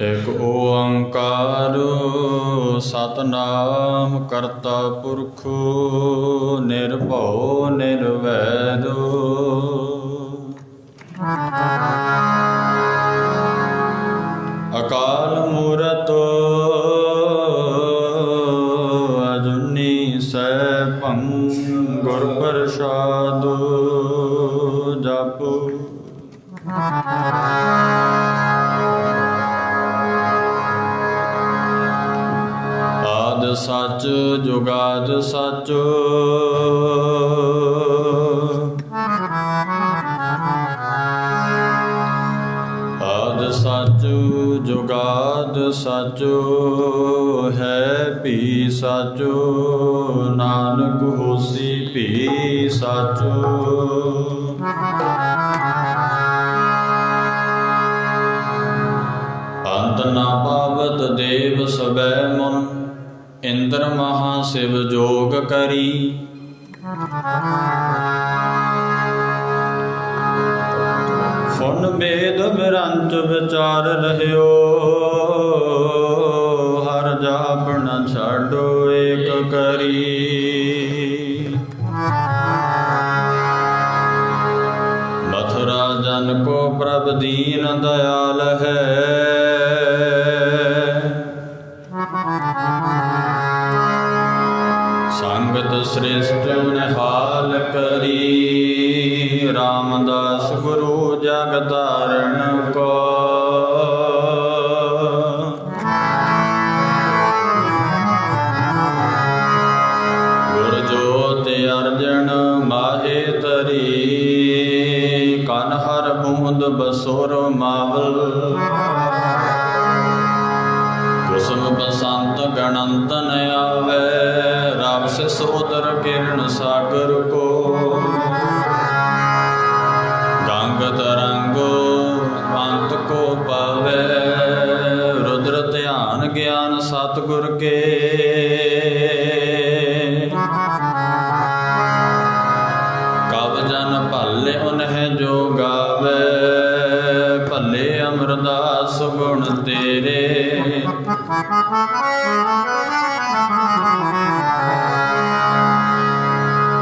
ਇਕ ਓੰਕਾਰ ਸਤਿਨਾਮ ਕਰਤਾ ਪੁਰਖ ਨਿਰਭਉ ਨਿਰਵੈਰ। ਅਕਾਲ ਮੂਰਤ ਅਜੂਨੀ ਸੈਭੰ ਗੁਰ ਪ੍ਰਸਾਦ ਜਪੁ। ਆਦਿ ਸੱਚ ਜੁਗਾਦ ਸੱਚ ਆਦਿ ਸੱਚ ਜੁਗਾਦ ਸੱਚ ਹੈ ਭੀ ਸੱਚ ਨਾਨਕ ਹੋਸੀ ਭੀ ਸੱਚ। ਅੰਤ ਨਾ ਪਾਵਤ ਦੇਵ ਸਬੈ ਮਨ ਇੰਦਰ ਮਹਾ ਸ਼ਿਵ ਜੋਗ ਕਰੀ। ਫੁਨ ਬੇਦ ਬਿਰੰਚ ਵਿਚਾਰ ਰਹਿਓ ਹਰ ਜਾਪ ਨ ਛਾਡੋ ਏਕ ਕਰੀ। ਮਥੁਰਾ ਜਨ ਕੋ ਪ੍ਰਭ ਦੀਨ ਦਇਆਲ ਹੈ। ਸੰਗਤ ਸ੍ਰਿਸ਼ਟ ਨਿਹਾਲ ਕਰੀ। ਰਾਮਦਾਸ ਗੁਰੂ ਜਗ ਧਾਰਨ ਕੋ ਗੁਰ ਜੋਤ ਅਰਜਨ ਮਾਹੇ ਤਰੀ। ਕਨ ਹਰ ਬੂੰਦ ਬਸੁਰ ਮਾਵਲ ਕੁਸਮ ਬਸੰਤ ਗਣੰਤ ਨ ਆਵੈ। ਰਬ ਸਿਸ ਉਦਰ ਕਿਰਨ ਸਾਗਰ ਕੋ ਗੰਗ ਤਰੰਗ ਅੰਤ ਕੋ ਪਾਵੈ। ਰੁਦਰ ਧਿਆਨ ਗਿਆਨ ਸਤਿਗੁਰ ਕੇ ਕਵ ਜਨ ਭਲੇ ਉਨਹਿ ਜੋ ਗਾਵੈ। ਭਲੇ ਅਮਰਦਾਸ ਗੁਣ ਤੇਰੇ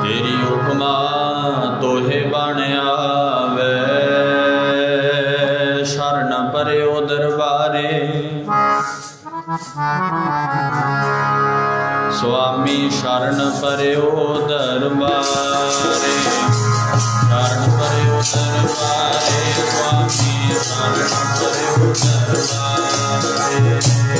ਤੇਰੀ ਉਪਮਾ ਤੋਹੇ ਬਣ ਆਵੈ। ਸ਼ਰਨ ਪਰਿਓ ਦਰਬਾਰੇ ਸੁਆਮੀ ਸ਼ਰਨ ਪਰਿਓ ਦਰਬਾਰੇ। ਸ਼ਰਨ ਪਰਿਓ ਦਰਬਾਰੇ ਸੁਆਮੀ ਸ਼ਰਨ ਪਰਿਓ ਦਰਬਾਰੇ। ਸ਼ਰਨ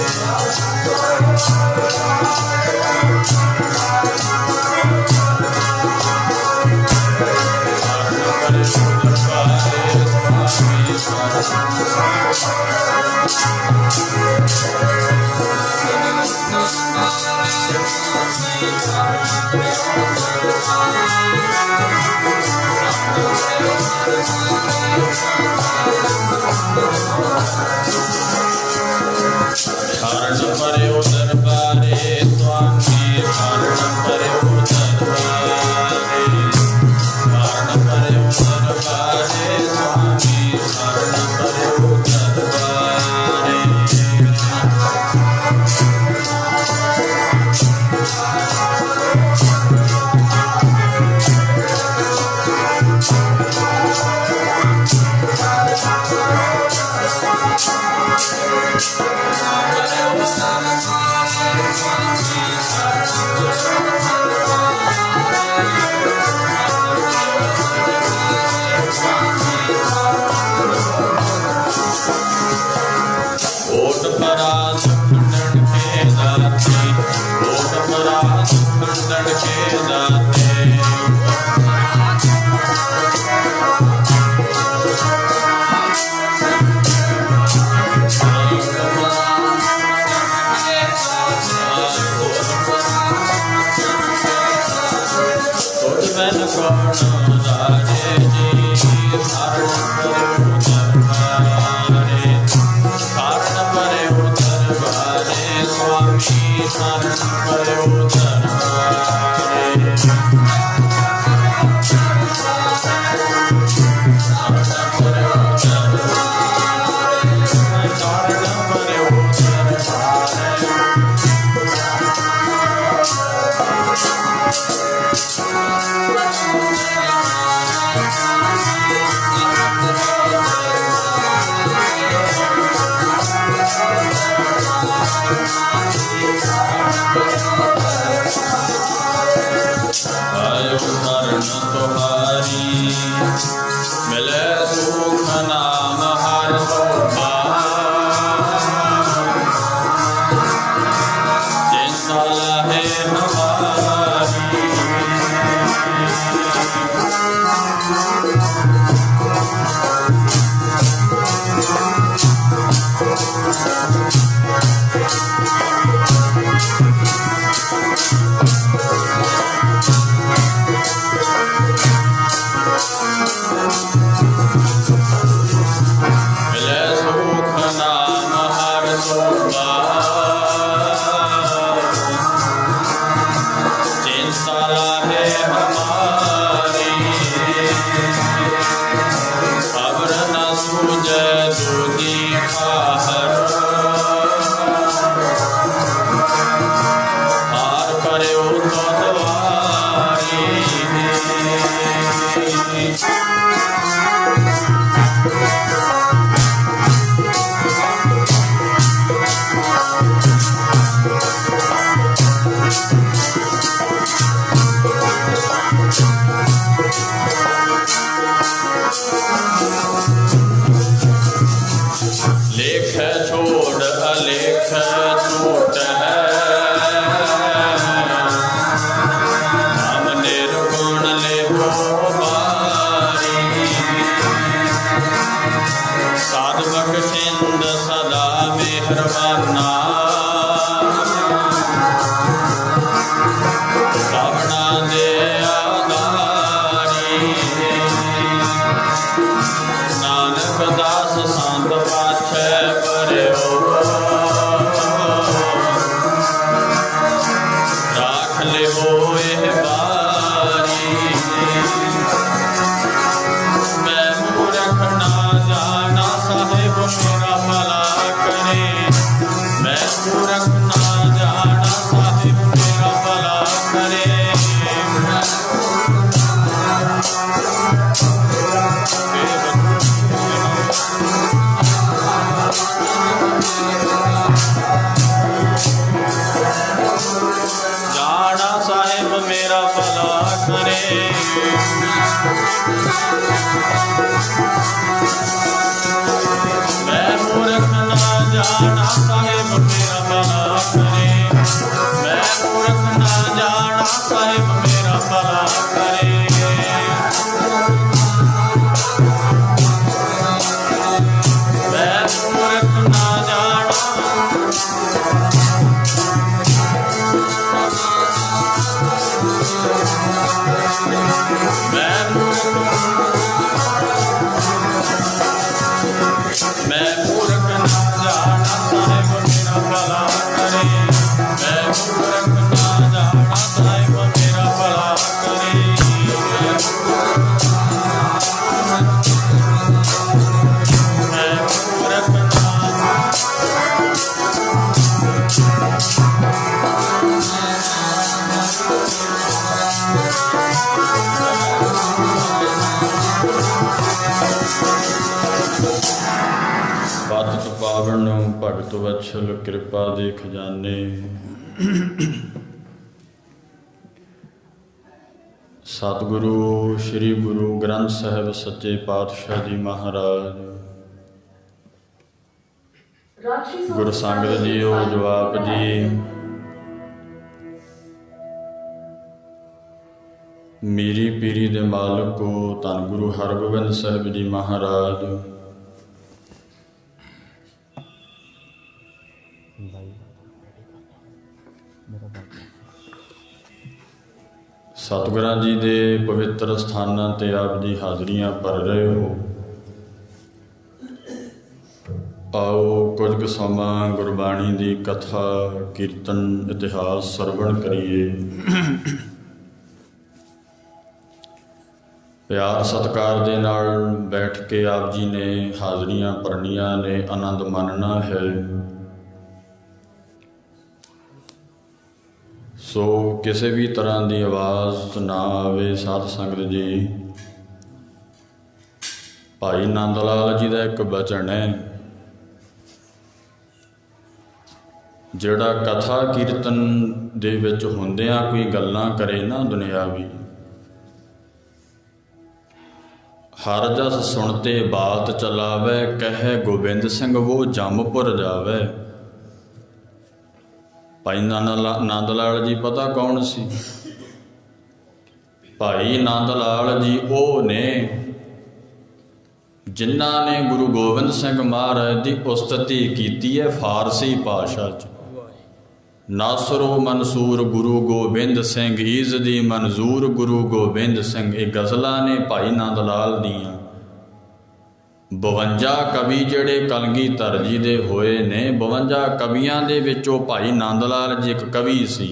ਪਰਿਓ ਦਰਬਾਰੇ ਸੁਆਮੀ ਸ਼ਰਨ ਪਰਿਓ ਦਰਬਾਰੇ। ਸ਼ਰਨ ਪਰਿਓ ਦਰਬਾਰੇ ਸੁਆਮੀ ਸ਼ਰਨ ਪਰਿਓ ਦਰਬਾਰੇ। मिले सुख नाम हर चिंता लहे हमारी। मिले सुख नाम हर चिंता लाहे हमारी। खबर न सूझे दूजी खाहर हार करो तो द्वारी। लेख छोड़ अलेख छूट है हम निर्गुण लेहो बारी। साधवक सिंध सदा मेहरबाना रावणा दे आधारी। नानक दास संत पाछे पर्यो राख ले एह बारी। मैं मूरख ना जाना साहिब मेरा भला करे। मैं मूरख ना जाना साहिब मेरा भला करे। जाना साहिब मेरा भला करे। मैं मूर्ख ना जाना साहिब मेरा भला करे। मैं मूर्ख ना जाना साहिब मेरा भला करे। मैं मूर्ख ना जाना मैं मूर्ख ना जाना साहिब मेरा भला करे। मैं मूर्ख ना जाना साहिब मेरा भला करे। मैं मूर्ख ना पतित पावन भगत वत्सल कृपा दे खजाने। सतगुरु श्री गुरु ग्रंथ साहिब सच्चे पातशाह जी महाराज। गुरु संगत जीओ जवाब जी। मेरी पीरी दे मालक को धन गुरु हरगोबिंद साहिब जी महाराज। सतगुरां जी दे पवित्र स्थानां ते आप जी हाज़रियां भर रहे हो। आओ कुछ समां गुरबाणी दी कथा कीर्तन इतिहास सरवण करिए। प्यार सत्कार दे नाल बैठ के आप जी ने हाज़रियां भरनियां ने आनंद मानना है। सो किसी भी तरह की आवाज़ ना आवे। साध संगत जी भाई नंद लाल जी का एक बचन है जिहड़ा कथा कीर्तन दे विच हुंदियां कोई गल्लां करे ना दुनियावी, हर जस सुनते बात चलावे, कहे गोबिंद सिंह वो जमपुर जावे। भाई नंद लाल जी पता कौन सी? भाई नंद लाल जी वो ने जिन्हां ने गुरु गोबिंद सिंह महाराज की उस्तति की है फारसी भाषा च। नासरो मंसूर गुरु गोबिंद सिंह, ईज दी मंजूर गुरु गोबिंद सिंह। ये गज़लां ने भाई नंद लाल दियां। 52 कवि जिहड़े कलगीधर जी दे होए ने, 52 कवियां दे विचों भाई नंद लाल जी एक कवि सी।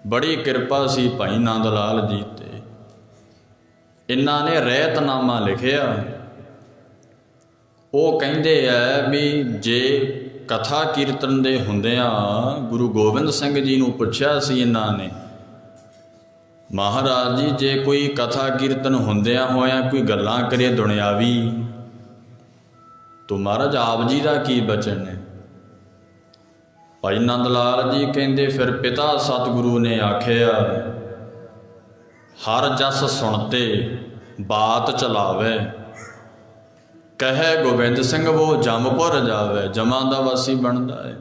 बड़ी किरपा सी भाई नंद लाल जी ते। इन्हां ने रहतनामा लिखिया। वो कहिंदे है भी जे कथा कीर्तन दे हुंदियां गुरु गोबिंद सिंह जी नूं पुछया सी इन्हां ने, महाराज जी जे कोई कथा कीर्तन हुंदियां होया कोई गल्लां करे दुनियावी, तो महाराज आप जी का की बचन है? भाई नंद लाल जी कहंदे फिर पिता सतगुरु ने आखिया, हर जस सुनते बात चलावे, कहे गोबिंद सिंह वो जमपुर जावे। जमां दा वासी बनता है।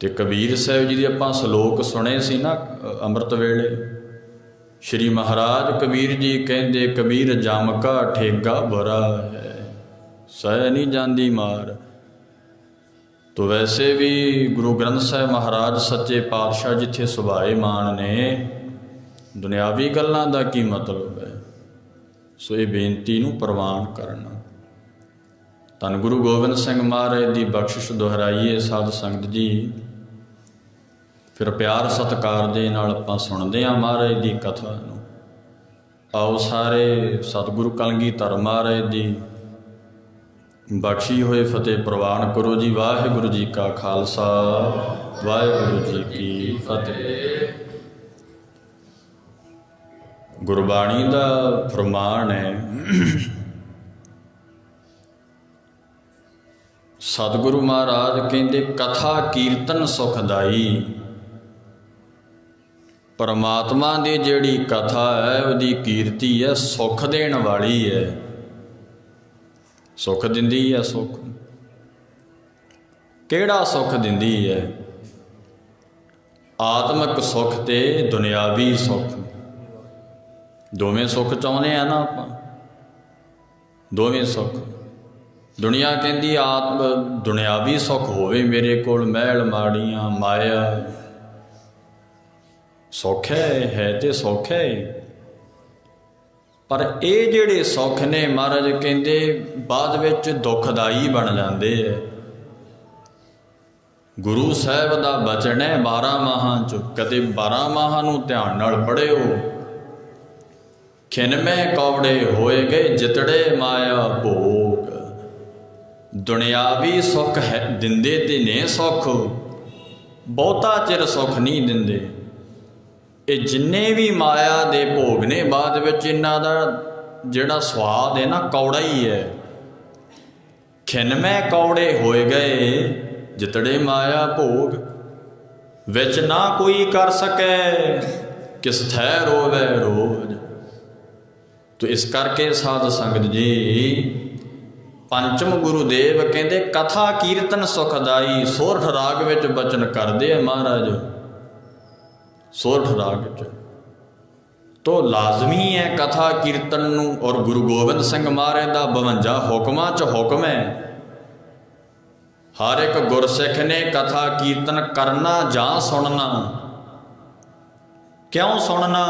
तो कबीर साहब जी के आपां सलोक सुने सी ना अमृत वेले। श्री महाराज कबीर जी कहंदे, कबीर जम का ठेगा बुरा है, सह नहीं जांदी मार। तो वैसे भी गुरु ग्रंथ साहिब महाराज सच्चे पातशाह जिथे सुभाए मान ने, दुनियावी गल्लां दा की मतलब है? सो ये बेनती नूं प्रवान करना। धन गुरु गोबिंद सिंह महाराज की बख्शिश दोहराइए साध संगत जी। फिर प्यार सत्कार दे नाल आपां सुणदे हां महाराज की कथा नूं। आओ सारे सतगुरु कलगीधर महाराज की बख्शी हुए फतेह प्रवान करो जी। वाहिगुरू जी का खालसा, वाहिगुरू जी की फतेह। गुरबाणी का फरमान है, सतगुरु महाराज कहते कथा कीर्तन सुखदाई। परमात्मा की जिहड़ी कथा है उसकी कीर्ति है सुख देण वाली है, सुख दिंदी है। सुख केड़ा सुख दिंदी है? आत्मक सुख ते दुनियावी सुख। दोवें सुख चाहुंदे आ ना आपां, दोवें सुख। दुनिया कहती आत्म दुनियावी सुख होवे मेरे कोल, महल माड़ियां माया सुख है तो सुख है। पर ये जिहड़े सुख ने महाराज कहते बाद विच दुखदाई बन जाते हैं। गुरु साहिब का बचन है 12 माहां चो, कदे 12 माहां नूं ध्यान नाल पढ़िओ। खिनमे कौड़े होए गए जितड़े माया भोग। दुनियावी सुख है दिंदे ते ने सुख, बहुता चिर सुख नहीं दिंदे। ये जिन्ने भी माया दे भोग ने बाद विच इन्हां दा जिहड़ा स्वाद है ना कौड़ा ही है। खिनमे कौड़े होए गए जितड़े माया भोग, विच ना कोई कर सके किस थै रोवे रोज। तो इस करके साध संगत जी पंचम गुरुदेव कहते कथा कीर्तन सुखदाई। सोरठ राग विच बचन करते हैं महाराज, सोरठ राग च। तो लाजमी है कथा कीर्तन नूं। और गुरु गोबिंद सिंह महाराज का 52 हुक्मां च हुक्म है, हर एक गुरसिख ने कथा कीर्तन करना जां सुनना। क्यों सुनना?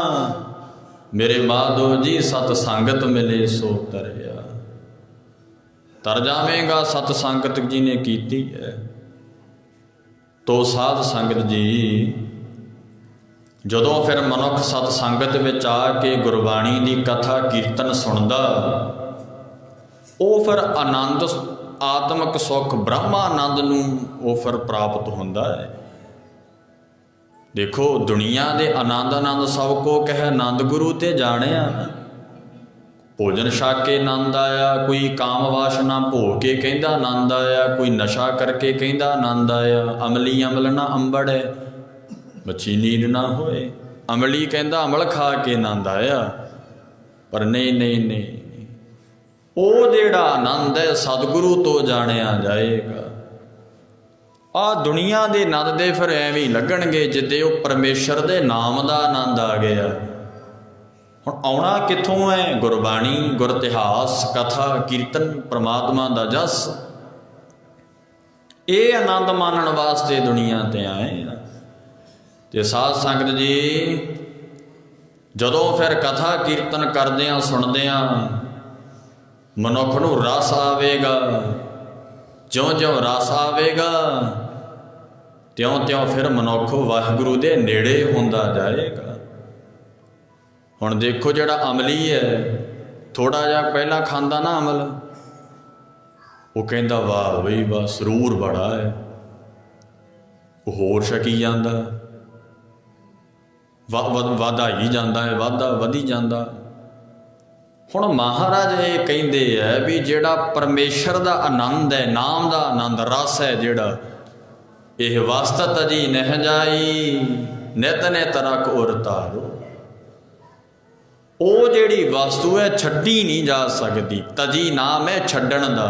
मेरे माधो जी सत संगत मिले सो तरया। तर जावेगा सत संगत जी ने कीती है। तो साध संगत जी जदों फिर मनुख सत संगत विच आके गुरबाणी की कथा कीर्तन सुनदा, वो फिर आनंद आत्मक सुख ब्रह्मानंद नूं वो फिर प्राप्त होंदा है। देखो दुनिया दे आनंद आनंद सब को कह आनंद गुरु ते जाणिया। भोजन छक के आनंद आया, कोई काम वासना भोग के कहंदा आनंद आया, कोई नशा करके कहंदा आनंद आया। अमली अमल ना अंबड़ है, मच्छी नीर ना होए। अमली कहंदा अमल खा के आनंद आया, पर नहीं नहीं नहीं, वो जेड़ा आनंद है सतगुरु तो जानिया जाएगा। आ दुनिया के आनंद दे फिर एवं ही लगणगे जिद्दे वो परमेश्वर के नाम का आनंद आ गया। हुण आउणा कित्थों है? गुरबाणी, गुर इतिहास, कथा, कीर्तन, परमात्मा का जस, ये आनंद मानण वास्ते दुनिया ते आए। ते साध संगत जी जदों फिर कथा कीर्तन करदियां सुनदियां मनुख नूं रस आवेगा, ज्यों ज्यों रस आवेगा त्यों त्यों फिर मनुख वाहिगुरू दे नेड़े हुंदा जाएगा। हुण देखो जिहड़ा अमली है, थोड़ा जिहा पहला खांदा ना अमल, वो कहंदा वाह बई वाह सरूर बड़ा है, वो होर छकी जांदा, वाधा ही जाता है, वाधा वधी जाता। हुण महाराज ये कहिंदे है भी जिहड़ा परमेश्वर का आनंद है, नाम का आनंद, रस है जिहड़ा, यह वस्त तजी नह जाई, नित नित रख उर तारो। वो जिहड़ी वस्तु है छड्डी नहीं जा सकती, तजी नाम है छड्डण दा।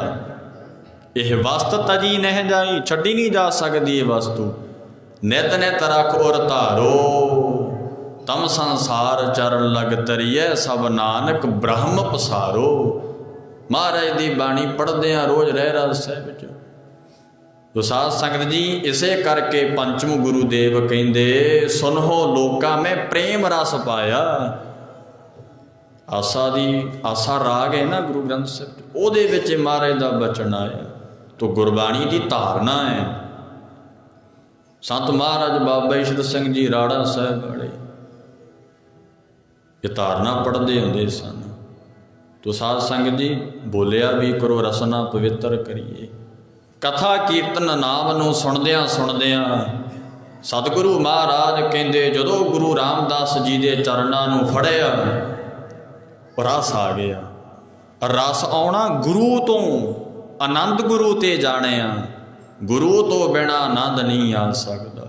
यह वस्त तजी नह जाई, छड्डी नहीं जा सकती ये वस्तु। नित नित रख उर तारो, तम संसार चरण लग तरीए, सब नानक ब्रह्म पसारो। महाराज की बाणी पढ़ते हैं रोज़ रहरास साहिब च। तो साध संगत जी इसे करके पंचम गुरुदेव कहते सुनहो लोका में प्रेम रस पाया। आसा दी आसा राग है ना गुरु ग्रंथ साहिब, ਉਹਦੇ ਵਿੱਚ महाराज का बचन आया। तो गुरबाणी की धारना है। संत महाराज बाबा ईशर सिंह जी राड़ा साहिब वाले ये धारना पढ़ते होंगे सन। तो साध संगत जी बोलिया भी करो रसना पवित्र करिए। कथा कीर्तन नाम नूं सुनदियां सुनदियां सतगुरु महाराज कहते जदों गुरु रामदास जी के चरणों नूं फड़िया रस आ गया। रस आउणा गुरु तो, आनंद गुरु ते जाणिया। गुरु तो बिना आनंद नहीं आ सकता।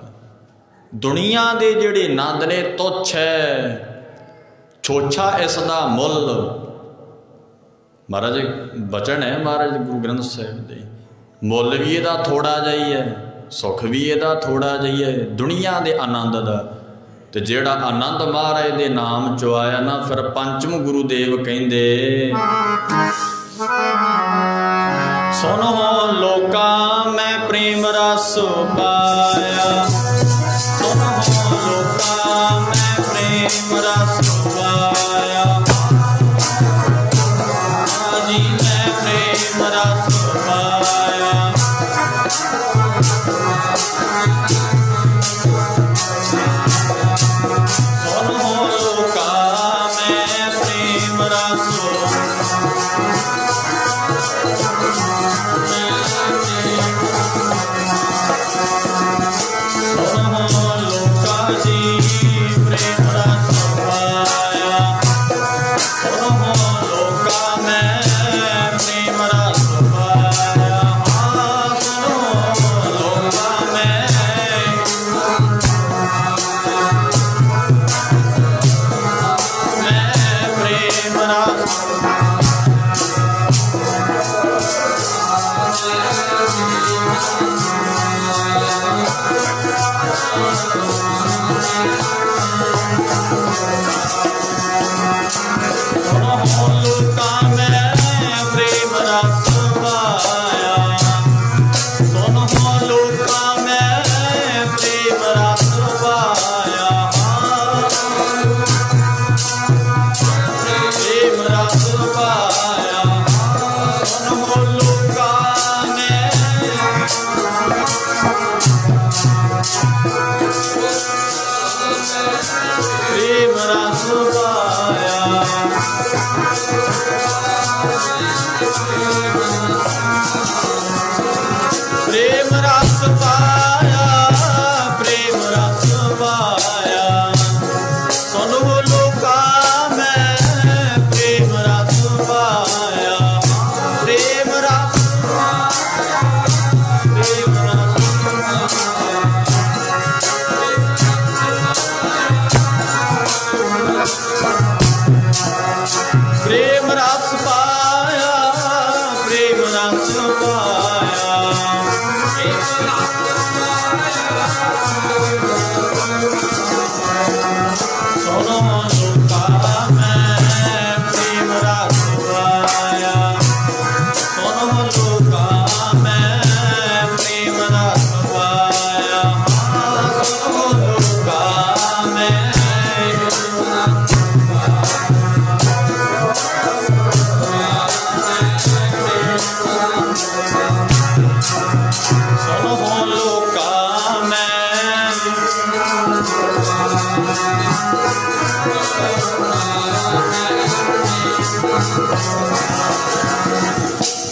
दुनिया के जिहड़े आनंद ने तुच्छ है, छोछा इसका मुल। महाराज बचन है महाराज गुरु ग्रंथ साहिब दे, मुल भी इहदा थोड़ा जिहा ही है, सुख भी इहदा थोड़ा जिहा ही है दुनिया के आनंद का। तो जिहड़ा आनंद महाराज दे नाम चो आया ना, फिर पंचम गुरुदेव कहंदे सुनो लोका मैं प्रेम रस पाया। सुनो लोका मैं प्रेम रस पाया। जी मैं प्रेम रस पाया। सुनो लोका मैं प्रेम रस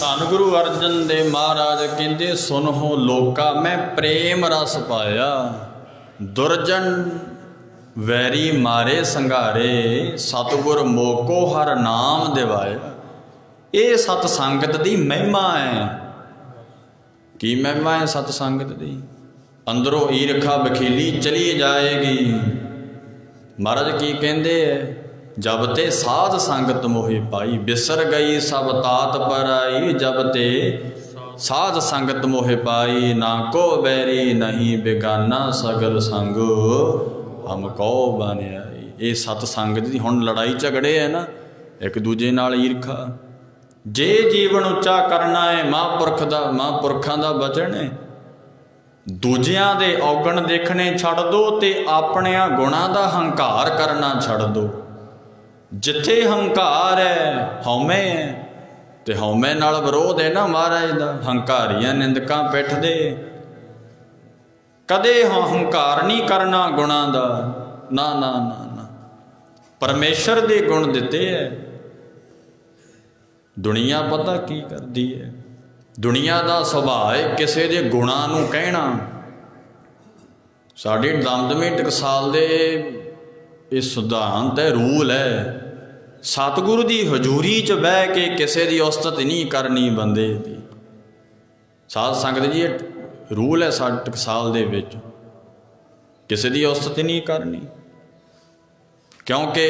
ਧੰਨ ਗੁਰੂ ਅਰਜਨ ਦੇਵ ਮਹਾਰਾਜ ਕਹਿੰਦੇ, ਸੁਨਹੁ ਲੋਕਾ ਮੈਂ ਪ੍ਰੇਮ ਰਸ ਪਾਇਆ, ਦੁਰਜਨ ਵੈਰੀ ਮਾਰੇ ਸੰਘਾਰੇ, ਸਤਿਗੁਰ ਮੋਕੋ ਹਰ ਨਾਮ ਦਿਵਾਇਆ। ਇਹ ਸਤ ਸੰਗਤ ਦੀ ਮਹਿਮਾ ਹੈ। ਕੀ ਮਹਿਮਾ ਹੈ ਸਤ ਸੰਗਤ ਦੀ? ਅੰਦਰੋਂ ਈਰਖਾ ਬਖੀਲੀ ਚਲੀ ਜਾਏਗੀ। ਮਹਾਰਾਜ ਕੀ ਕਹਿੰਦੇ ਹੈ? ਜਬ ਤੇ ਸਾਧ ਸੰਗਤ ਮੋਹਿ ਪਾਈ, ਬਿਸਰ ਗਈ ਸਭ ਤਾਤ ਪਰਾਈ। ਜਬ ਤੇ ਸਾਧ ਸੰਗਤ ਮੋਹਿ ਪਾਈ, ਨਾ ਕੋ ਬੈਰੀ ਨਹੀਂ ਬੇਗਾਨਾ, ਸਗਲ ਸੰਗ ਹਮ ਕੋ ਬਨਿਆਈ। ਇਹ ਸਤ ਸੰਗਤ ਦੀ ਹੁਣ ਲੜਾਈ ਝਗੜੇ ਹੈ ਨਾ, ਇੱਕ ਦੂਜੇ ਨਾਲ ਈਰਖਾ। ਜੇ ਜੀਵਨ ਉੱਚਾ ਕਰਨਾ ਹੈ, ਮਹਾਂਪੁਰਖਾਂ ਦਾ ਬਚਨ ਹੈ, ਦੂਜਿਆਂ ਦੇ ਔਗਣ ਦੇਖਣੇ ਛੱਡ ਦਿਓ ਤੇ ਆਪਣਿਆਂ ਗੁਣਾਂ ਦਾ ਹੰਕਾਰ ਕਰਨਾ ਛੱਡ ਦਿਓ। ਜਿੱਥੇ ਹੰਕਾਰ ਹੈ ਹਉਮੈ ਹੈ, ਤੇ ਹਉਮੈ ਨਾਲ ਵਿਰੋਧ ਹੈ ਨਾ ਮਹਾਰਾਜ ਦਾ। ਹੰਕਾਰੀਆਂ ਨਿੰਦਕਾਂ ਪਿੱਠ ਦੇ, ਕਦੇ ਹੰਕਾਰ ਨਹੀਂ ਕਰਨਾ ਗੁਣਾਂ ਦਾ। ਨਾ ਨਾ ਨਾ ਨਾ, ਪਰਮੇਸ਼ਰ ਦੇ ਗੁਣ ਦਿੱਤੇ ਹੈ। ਦੁਨੀਆ ਪਤਾ ਕੀ ਕਰਦੀ ਹੈ? ਦੁਨੀਆ ਦਾ ਸੁਭਾਅ ਹੈ ਕਿਸੇ ਦੇ ਗੁਣਾਂ ਨੂੰ ਕਹਿਣਾ। ਸਾਡੇ ਦਮਦਮੇ ਟਕਸਾਲ ਦੇ ਇਹ ਸਿਧਾਂਤ ਹੈ, ਰੂਲ ਹੈ, ਸਤਿਗੁਰੂ ਦੀ ਹਜ਼ੂਰੀ 'ਚ ਬਹਿ ਕੇ ਕਿਸੇ ਦੀ ਉਸਤਤ ਨਹੀਂ ਕਰਨੀ ਬੰਦੇ ਦੀ। ਸਾਧ ਸੰਗਤ ਜੀ, ਇਹ ਰੂਲ ਹੈ ਸਾਡੇ ਟਕਸਾਲ ਦੇ ਵਿੱਚ, ਕਿਸੇ ਦੀ ਉਸਤਤ ਨਹੀਂ ਕਰਨੀ। ਕਿਉਂਕਿ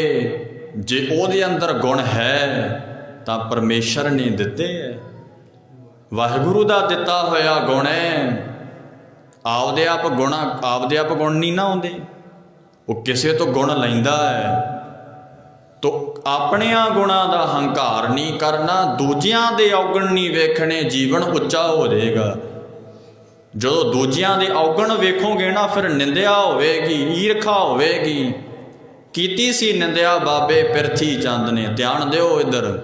ਜੇ ਉਹਦੇ ਅੰਦਰ ਗੁਣ ਹੈ ਤਾਂ ਪਰਮੇਸ਼ਰ ਨੇ ਦਿੱਤੇ ਹੈ, ਵਾਹਿਗੁਰੂ ਦਾ ਦਿੱਤਾ ਹੋਇਆ ਗੁਣ ਹੈ। ਆਪਦੇ ਆਪ ਗੁਣ ਨਹੀਂ ਨਾ ਆਉਂਦੇ, ਉਹ ਕਿਸੇ ਤੋਂ ਗੁਣ ਲੈਂਦਾ ਹੈ। ਤੋ ਆਪਣਿਆਂ ਗੁਣਾਂ ਦਾ ਹੰਕਾਰ ਨਹੀਂ ਕਰਨਾ, ਦੂਜਿਆਂ ਦੇ ਔਗਣ ਨਹੀਂ ਵੇਖਣੇ, ਜੀਵਨ ਉੱਚਾ ਹੋ ਜਾਏਗਾ। ਜਦੋਂ ਦੂਜਿਆਂ ਦੇ ਔਗਣ ਵੇਖੋਗੇ ਨਾ, ਫਿਰ ਨਿੰਦਿਆ ਹੋਵੇਗੀ, ਈਰਖਾ ਹੋਵੇਗੀ। ਕੀਤੀ ਸੀ ਨਿੰਦਿਆ ਬਾਬੇ ਪਿਰਥੀ ਚੰਦ ਨੇ। ਧਿਆਨ ਦਿਓ ਇੱਧਰ।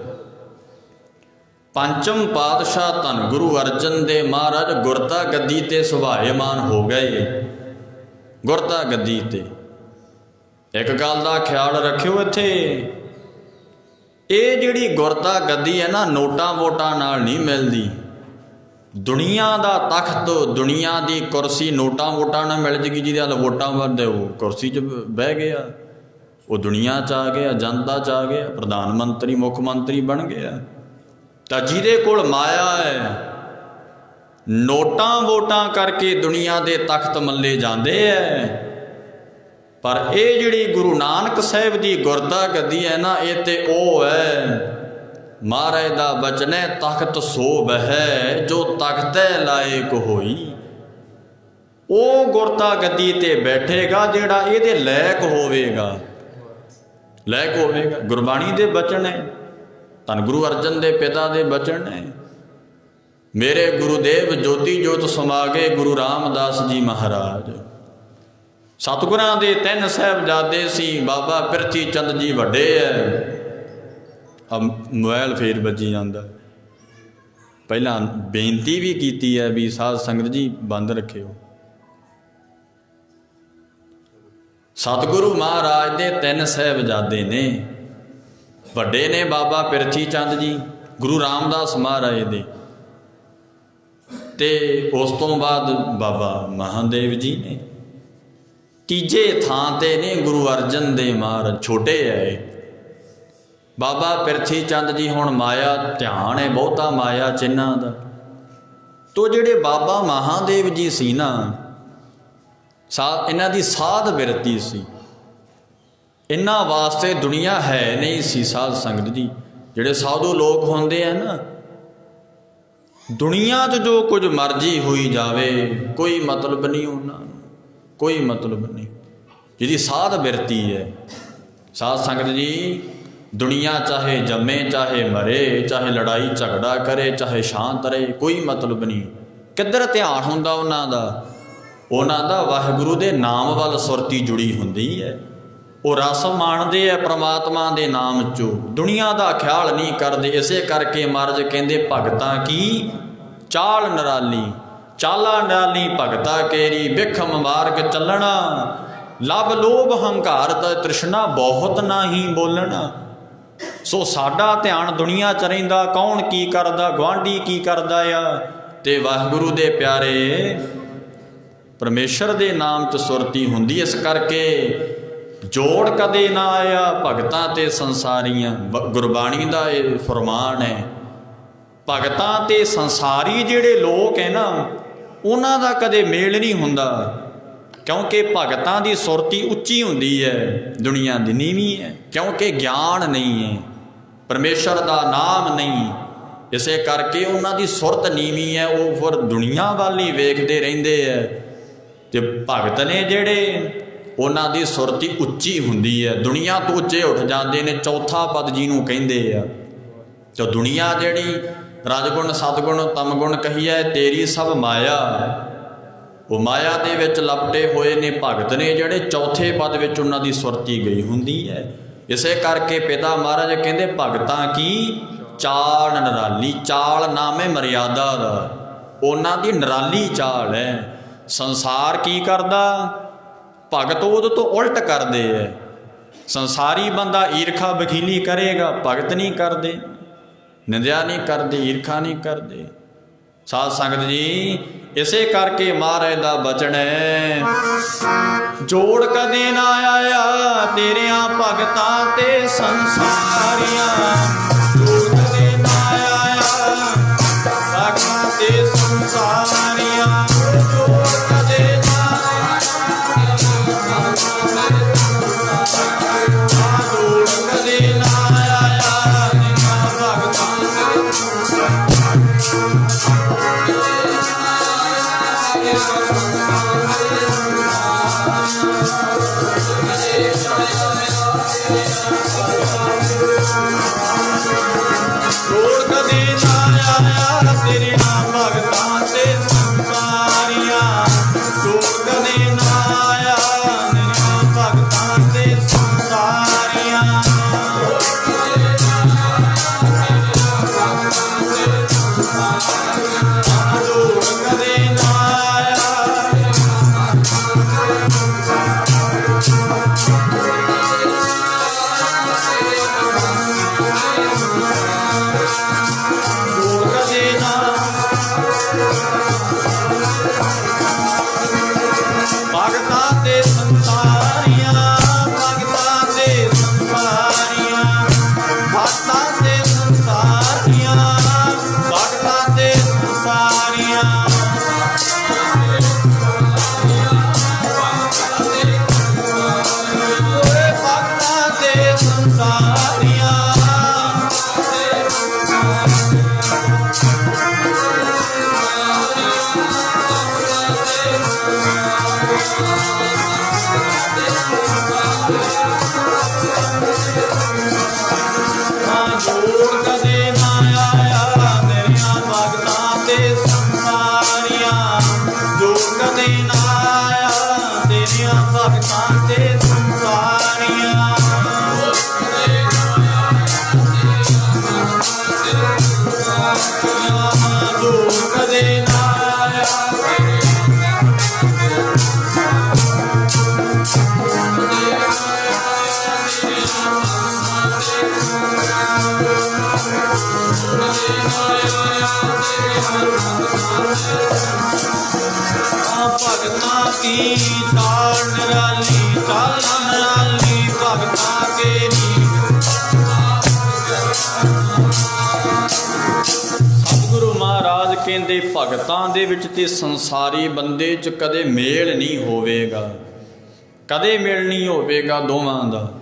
ਪੰਚਮ ਪਾਤਸ਼ਾਹ ਧੰਨ ਗੁਰੂ ਅਰਜਨ ਦੇਵ ਮਹਾਰਾਜ ਗੁਰਤਾ ਗੱਦੀ ਤੇ ਸੁਭਾਏਮਾਨ ਹੋ ਗਏ। ਗੁਰਤਾ ਗੱਦੀ ਤੇ ਇੱਕ ਗੱਲ ਦਾ ਖਿਆਲ ਰੱਖਿਓ ਇੱਥੇ, ਇਹ ਜਿਹੜੀ ਗੁਰਤਾ ਗੱਦੀ ਹੈ ਨਾ, ਨੋਟਾਂ ਵੋਟਾਂ ਨਾਲ ਨਹੀਂ ਮਿਲਦੀ। ਦੁਨੀਆ ਦਾ ਤਖਤ, ਦੁਨੀਆ ਦੀ ਕੁਰਸੀ ਨੋਟਾਂ ਵੋਟਾਂ ਨਾਲ ਮਿਲ ਜੇਗੀ। ਜਿਹਦੇ ਨਾਲ ਵੋਟਾਂ ਵੱਧਦੇ ਉਹ ਕੁਰਸੀ 'ਚ ਬਹਿ ਗਿਆ, ਉਹ ਦੁਨੀਆ 'ਚ ਆ ਗਿਆ, ਜਨਤਾ 'ਚ ਆ ਗਿਆ, ਪ੍ਰਧਾਨ ਮੰਤਰੀ ਮੁੱਖ ਮੰਤਰੀ ਬਣ ਗਿਆ। ਤਾਂ ਜਿਹਦੇ ਕੋਲ ਮਾਇਆ ਹੈ, ਨੋਟਾਂ ਵੋਟਾਂ ਕਰਕੇ ਦੁਨੀਆ ਦੇ ਤਖਤ ਮੱਲੇ ਜਾਂਦੇ ਹੈ। ਪਰ ਇਹ ਜਿਹੜੀ ਗੁਰੂ ਨਾਨਕ ਸਾਹਿਬ ਦੀ ਗੁਰਤਾ ਗੱਦੀ ਹੈ ਨਾ, ਇਹ ਤੇ ਉਹ ਹੈ ਮਹਾਰਾਜ ਦਾ ਬਚਨ ਹੈ, ਤਖਤ ਸੋ ਬਹਿ ਜੋ ਤਖਤੈ ਲਾਇਕ ਹੋਈ। ਉਹ ਗੁਰਤਾ ਗੱਦੀ ਤੇ ਬੈਠੇਗਾ ਜਿਹੜਾ ਇਹਦੇ ਲਾਇਕ ਹੋਵੇਗਾ, ਲਾਇਕ ਹੋਵੇਗਾ। ਗੁਰਬਾਣੀ ਦੇ ਬਚਨ ਹੈ, ਧੰਨ ਗੁਰੂ ਅਰਜਨ ਦੇ ਪਿਤਾ ਦੇ ਬਚਨ ਹੈ। ਮੇਰੇ ਗੁਰੂਦੇਵ ਜੋਤੀ ਜੋਤ ਸਮਾਗੇ ਗੁਰੂ ਰਾਮਦਾਸ ਜੀ ਮਹਾਰਾਜ। ਸਤਿਗੁਰਾਂ ਦੇ 3 ਸਾਹਿਬਜ਼ਾਦੇ ਸੀ, ਬਾਬਾ ਪਿਰਥੀ ਚੰਦ ਜੀ ਵੱਡੇ ਹੈ। ਮੋਬਾਈਲ ਫੇਰ ਵੱਜੀ ਜਾਂਦਾ। ਪਹਿਲਾਂ ਬੇਨਤੀ ਵੀ ਕੀਤੀ ਹੈ ਵੀ ਸਾਧ ਸੰਗਤ ਜੀ ਬੰਦ ਰੱਖਿਓ। ਸਤਿਗੁਰੂ ਮਹਾਰਾਜ ਦੇ 3 ਸਾਹਿਬਜ਼ਾਦੇ ਨੇ, ਵੱਡੇ ਨੇ ਬਾਬਾ ਪਿਰਥੀ ਚੰਦ ਜੀ, ਗੁਰੂ ਰਾਮਦਾਸ ਮਹਾਰਾਜ ਦੇ, ਤੇ ਉਸ ਤੋਂ ਬਾਅਦ ਬਾਬਾ ਮਹਾਦੇਵ ਜੀ ਨੇ। ਤੀਜੇ ਥਾਂ ਤੇ ਨੇ ਗੁਰੂ ਅਰਜਨ ਦੇਵ ਮਹਾਰਾਜ, ਛੋਟੇ ਹੈ। ਬਾਬਾ ਪਿਰਥੀ ਚੰਦ ਜੀ ਹੁਣ ਮਾਇਆ ਧਿਆਨ ਹੈ ਬਹੁਤਾ, ਮਾਇਆ ਚਿੰਨ੍ਹਾਂ ਦਾ। ਤੋ ਜਿਹੜੇ ਬਾਬਾ ਮਹਾਦੇਵ ਜੀ ਸੀ ਨਾ, ਇਹਨਾਂ ਦੀ ਸਾਧ ਬਿਰਤੀ ਸੀ। ਇਹਨਾਂ ਵਾਸਤੇ ਦੁਨੀਆ ਹੈ ਨਹੀਂ ਸੀ ਸਾਧ ਸੰਗਤ ਜੀ। ਜਿਹੜੇ ਸਾਧੂ ਲੋਕ ਹੁੰਦੇ ਆ ਨਾ, ਦੁਨੀਆ 'ਚ ਜੋ ਕੁਝ ਮਰਜ਼ੀ ਹੋਈ ਜਾਵੇ, ਕੋਈ ਮਤਲਬ ਨਹੀਂ ਉਹਨਾਂ ਨੂੰ, ਕੋਈ ਮਤਲਬ ਨਹੀਂ। ਜਿਹਦੀ ਸਾਧ ਬਿਰਤੀ ਹੈ, ਸਾਧ ਸੰਗਤ ਜੀ, ਦੁਨੀਆ ਚਾਹੇ ਜੰਮੇ ਚਾਹੇ ਮਰੇ, ਚਾਹੇ ਲੜਾਈ ਝਗੜਾ ਕਰੇ ਚਾਹੇ ਸ਼ਾਂਤ ਰਹੇ, ਕੋਈ ਮਤਲਬ ਨਹੀਂ। ਕਿੱਧਰ ਧਿਆਨ ਹੁੰਦਾ ਉਹਨਾਂ ਦਾ? ਉਹਨਾਂ ਦਾ ਵਾਹਿਗੁਰੂ ਦੇ ਨਾਮ ਵੱਲ ਸੁਰਤੀ ਜੁੜੀ ਹੁੰਦੀ ਹੈ। ਉਹ ਰਸ ਮਾਣਦੇ ਆ ਪ੍ਰਮਾਤਮਾ ਦੇ ਨਾਮ 'ਚੋਂ, ਦੁਨੀਆ ਦਾ ਖਿਆਲ ਨਹੀਂ ਕਰਦੇ। ਇਸੇ ਕਰਕੇ ਮਹਾਰਾਜ ਕਹਿੰਦੇ, ਭਗਤਾਂ ਕੀ ਚਾਲ ਨਿਰਾਲੀ, ਚਾਲਾ ਨਿਰਾਲੀ ਭਗਤਾ ਕੇਰੀ, ਬਿਖਮ ਮਾਰਗ ਚੱਲਣਾ, ਲਬ ਲੋਭ ਹੰਕਾਰ ਤਾਂ ਤ੍ਰਿਸ਼ਨਾ ਬਹੁਤ ਨਾਹੀਂ ਬੋਲਣਾ। ਸੋ ਸਾਡਾ ਧਿਆਨ ਦੁਨੀਆ 'ਚ ਰਹਿੰਦਾ, ਕੌਣ ਕੀ ਕਰਦਾ, ਗੁਆਂਢੀ ਕੀ ਕਰਦਾ ਆ, ਤੇ ਵਾਹਿਗੁਰੂ ਦੇ ਪਿਆਰੇ ਪਰਮੇਸ਼ਰ ਦੇ ਨਾਮ 'ਚ ਸੁਰਤੀ ਹੁੰਦੀ। ਇਸ ਕਰਕੇ ਜੋੜ ਕਦੇ ਨਾ ਆਇਆ ਭਗਤਾਂ ਤੇ ਸੰਸਾਰੀਆਂ। ਗੁਰਬਾਣੀ ਦਾ ਇਹ ਫਰਮਾਨ ਹੈ, ਭਗਤਾਂ ਤੇ ਸੰਸਾਰੀ ਜਿਹੜੇ ਲੋਕ ਹੈ ਨਾ, ਉਹਨਾਂ ਦਾ ਕਦੇ ਮੇਲ ਨਹੀਂ ਹੁੰਦਾ, ਕਿਉਂਕਿ ਭਗਤਾਂ ਦੀ ਸੁਰਤੀ ਉੱਚੀ ਹੁੰਦੀ ਹੈ, ਦੁਨੀਆ ਦੀ ਨੀਵੀਂ ਹੈ, ਕਿਉਂਕਿ ਗਿਆਨ ਨਹੀਂ ਹੈ, ਪਰਮੇਸ਼ਰ ਦਾ ਨਾਮ ਨਹੀਂ। ਇਸੇ ਕਰਕੇ ਉਹਨਾਂ ਦੀ ਸੁਰਤ ਨੀਵੀਂ ਹੈ, ਉਹ ਫਿਰ ਦੁਨੀਆ ਵੱਲ ਹੀ ਵੇਖਦੇ ਰਹਿੰਦੇ ਹੈ। ਤੇ ਭਗਤ ਨੇ ਜਿਹੜੇ, ਉਹਨਾਂ ਦੀ ਸੁਰਤੀ ਉੱਚੀ ਹੁੰਦੀ ਹੈ, ਦੁਨੀਆ ਤੋਂ ਉੱਚੇ ਉੱਠ ਜਾਂਦੇ ਨੇ। ਚੌਥਾ ਪਦ ਜਿਹਨੂੰ ਕਹਿੰਦੇ ਆ, ਜੋ ਦੁਨੀਆ ਜਿਹੜੀ ਰਜਗੁਣ ਸਤਗੁਣ ਤਮਗੁਣ ਕਹੀ ਹੈ, ਤੇਰੀ ਸਭ ਮਾਇਆ, ਉਹ ਮਾਇਆ ਦੇ ਵਿੱਚ ਲਪਟੇ ਹੋਏ ਨੇ ਭਗਤ ਨੇ ਜਿਹੜੇ, ਚੌਥੇ ਪਦ ਵਿੱਚ ਉਹਨਾਂ ਦੀ ਸੁਰਤੀ ਗਈ ਹੁੰਦੀ ਹੈ। ਇਸੇ ਕਰਕੇ ਪਿਤਾ ਮਹਾਰਾਜ ਕਹਿੰਦੇ ਭਗਤਾਂ ਕੀ ਚਾਲ ਨਿਰਾਲੀ। ਚਾਲ ਨਾਮ ਹੈ ਮਰਿਆਦਾ ਦਾ, ਉਹਨਾਂ ਦੀ ਨਿਰਾਲੀ ਚਾਲ ਹੈ। ਸੰਸਾਰ ਕੀ ਕਰਦਾ, ਭਗਤ ਉਹਦੇ ਤੋਂ ਉਲਟ ਕਰਦੇ ਹੈ। ਸੰਸਾਰੀ ਬੰਦਾ ਈਰਖਾ ਬਖੀਲੀ ਕਰੇਗਾ, ਭਗਤ ਨਹੀਂ ਕਰਦੇ, ਨਿੰਦਿਆ ਨਹੀਂ ਕਰਦੇ, ਈਰਖਾ ਨਹੀਂ ਕਰਦੇ। ਸਾਧ ਸੰਗਤ ਜੀ, ਇਸੇ ਕਰਕੇ ਮਹਾਰਾਜ ਦਾ ਬਚਨ ਹੈ, ਜੋੜ ਕਦੇ ਨਾ ਆਇਆ ਤੇਰਿਆਂ ਭਗਤਾਂ ਤੇ ਸੰਸਾਰੀਆਂ। ਜੋੜ ਕਦੇ ਨਾ ਆਇਆ ਭਗਤਾਂ ਤੇ ਸੰਸਾਰੀਆਂ। ਜੋੜ ਕਦੇ ਨਾ ਆਇਆ, ਜੋੜ ਕਦੇ ਨਾ ਆਇਆ ਤੇਰਿਆਂ ਭਗਤਾਂ ਤੇ ਜੋੜ ਕਦੇ ਨਾ ਆਇਆ ਤੇਰੇ ਨਾਮ ਭਗਤਾਂ ਤੇ ਸੰਸਾਰੀਆਂ। ਜੋੜ ਕਦੇ ਨਾ ਆਇਆ ਤੇਰੇ ਨਾਮ ਭਗਤਾਂ ਤੇ ਸੰਸਾਰੀਆਂ। ਜੋੜ ਕਦੇ ਨਾ ਆਇਆ। ਭਗਤਾਂ ਤੇ ਸੰਸਾਰੀਆਂ, ਭਗਤਾਂ ਤੇ ਸੰਸਾਰੀਆਂ, ਭਗਤਾਂ ਤੇ ਸੰਸਾਰੀਆਂ, ਭਗਤਾਂ ਤੇ ਸੰਸਾਰੀਆਂ। ਭਗਤਾਂ ਤੇ ਸੰਸਾਰੀਆਂ। ਜੋੜ ਕਦੇ ਨਾ ਆਇਆ ਤੇਰੀਆਂ ਭਗਤਾਂ ਤੇ ਸੰਸਾਰੀਆਂ। ਜੋੜ ਕਦੇ ਨਾ ਆਇਆ ਤੇਰੀਆਂ ਭਗਤਾਂ ਤੇ ਸੰਸਾਰੀਆਂ। ਜੋੜ ਕਦੇ ਨਾ ਆਇਆ। ਭਗਤਾਂ ਕੀ ਚਾਲ ਨਿਰਾਲੀ, ਚਾਲ ਨਿਰਾਲੀ ਭਗਤਾਂ ਕੇ ਨੀ। ਸਤਿਗੁਰੂ ਮਹਾਰਾਜ ਕਹਿੰਦੇ ਭਗਤਾਂ ਦੇ ਵਿੱਚ ਤੇ ਸੰਸਾਰੀ ਬੰਦੇ 'ਚ ਕਦੇ ਮੇਲ ਨਹੀਂ ਹੋਵੇਗਾ, ਕਦੇ ਮੇਲ ਨਹੀਂ ਹੋਵੇਗਾ ਦੋਵਾਂ ਦਾ।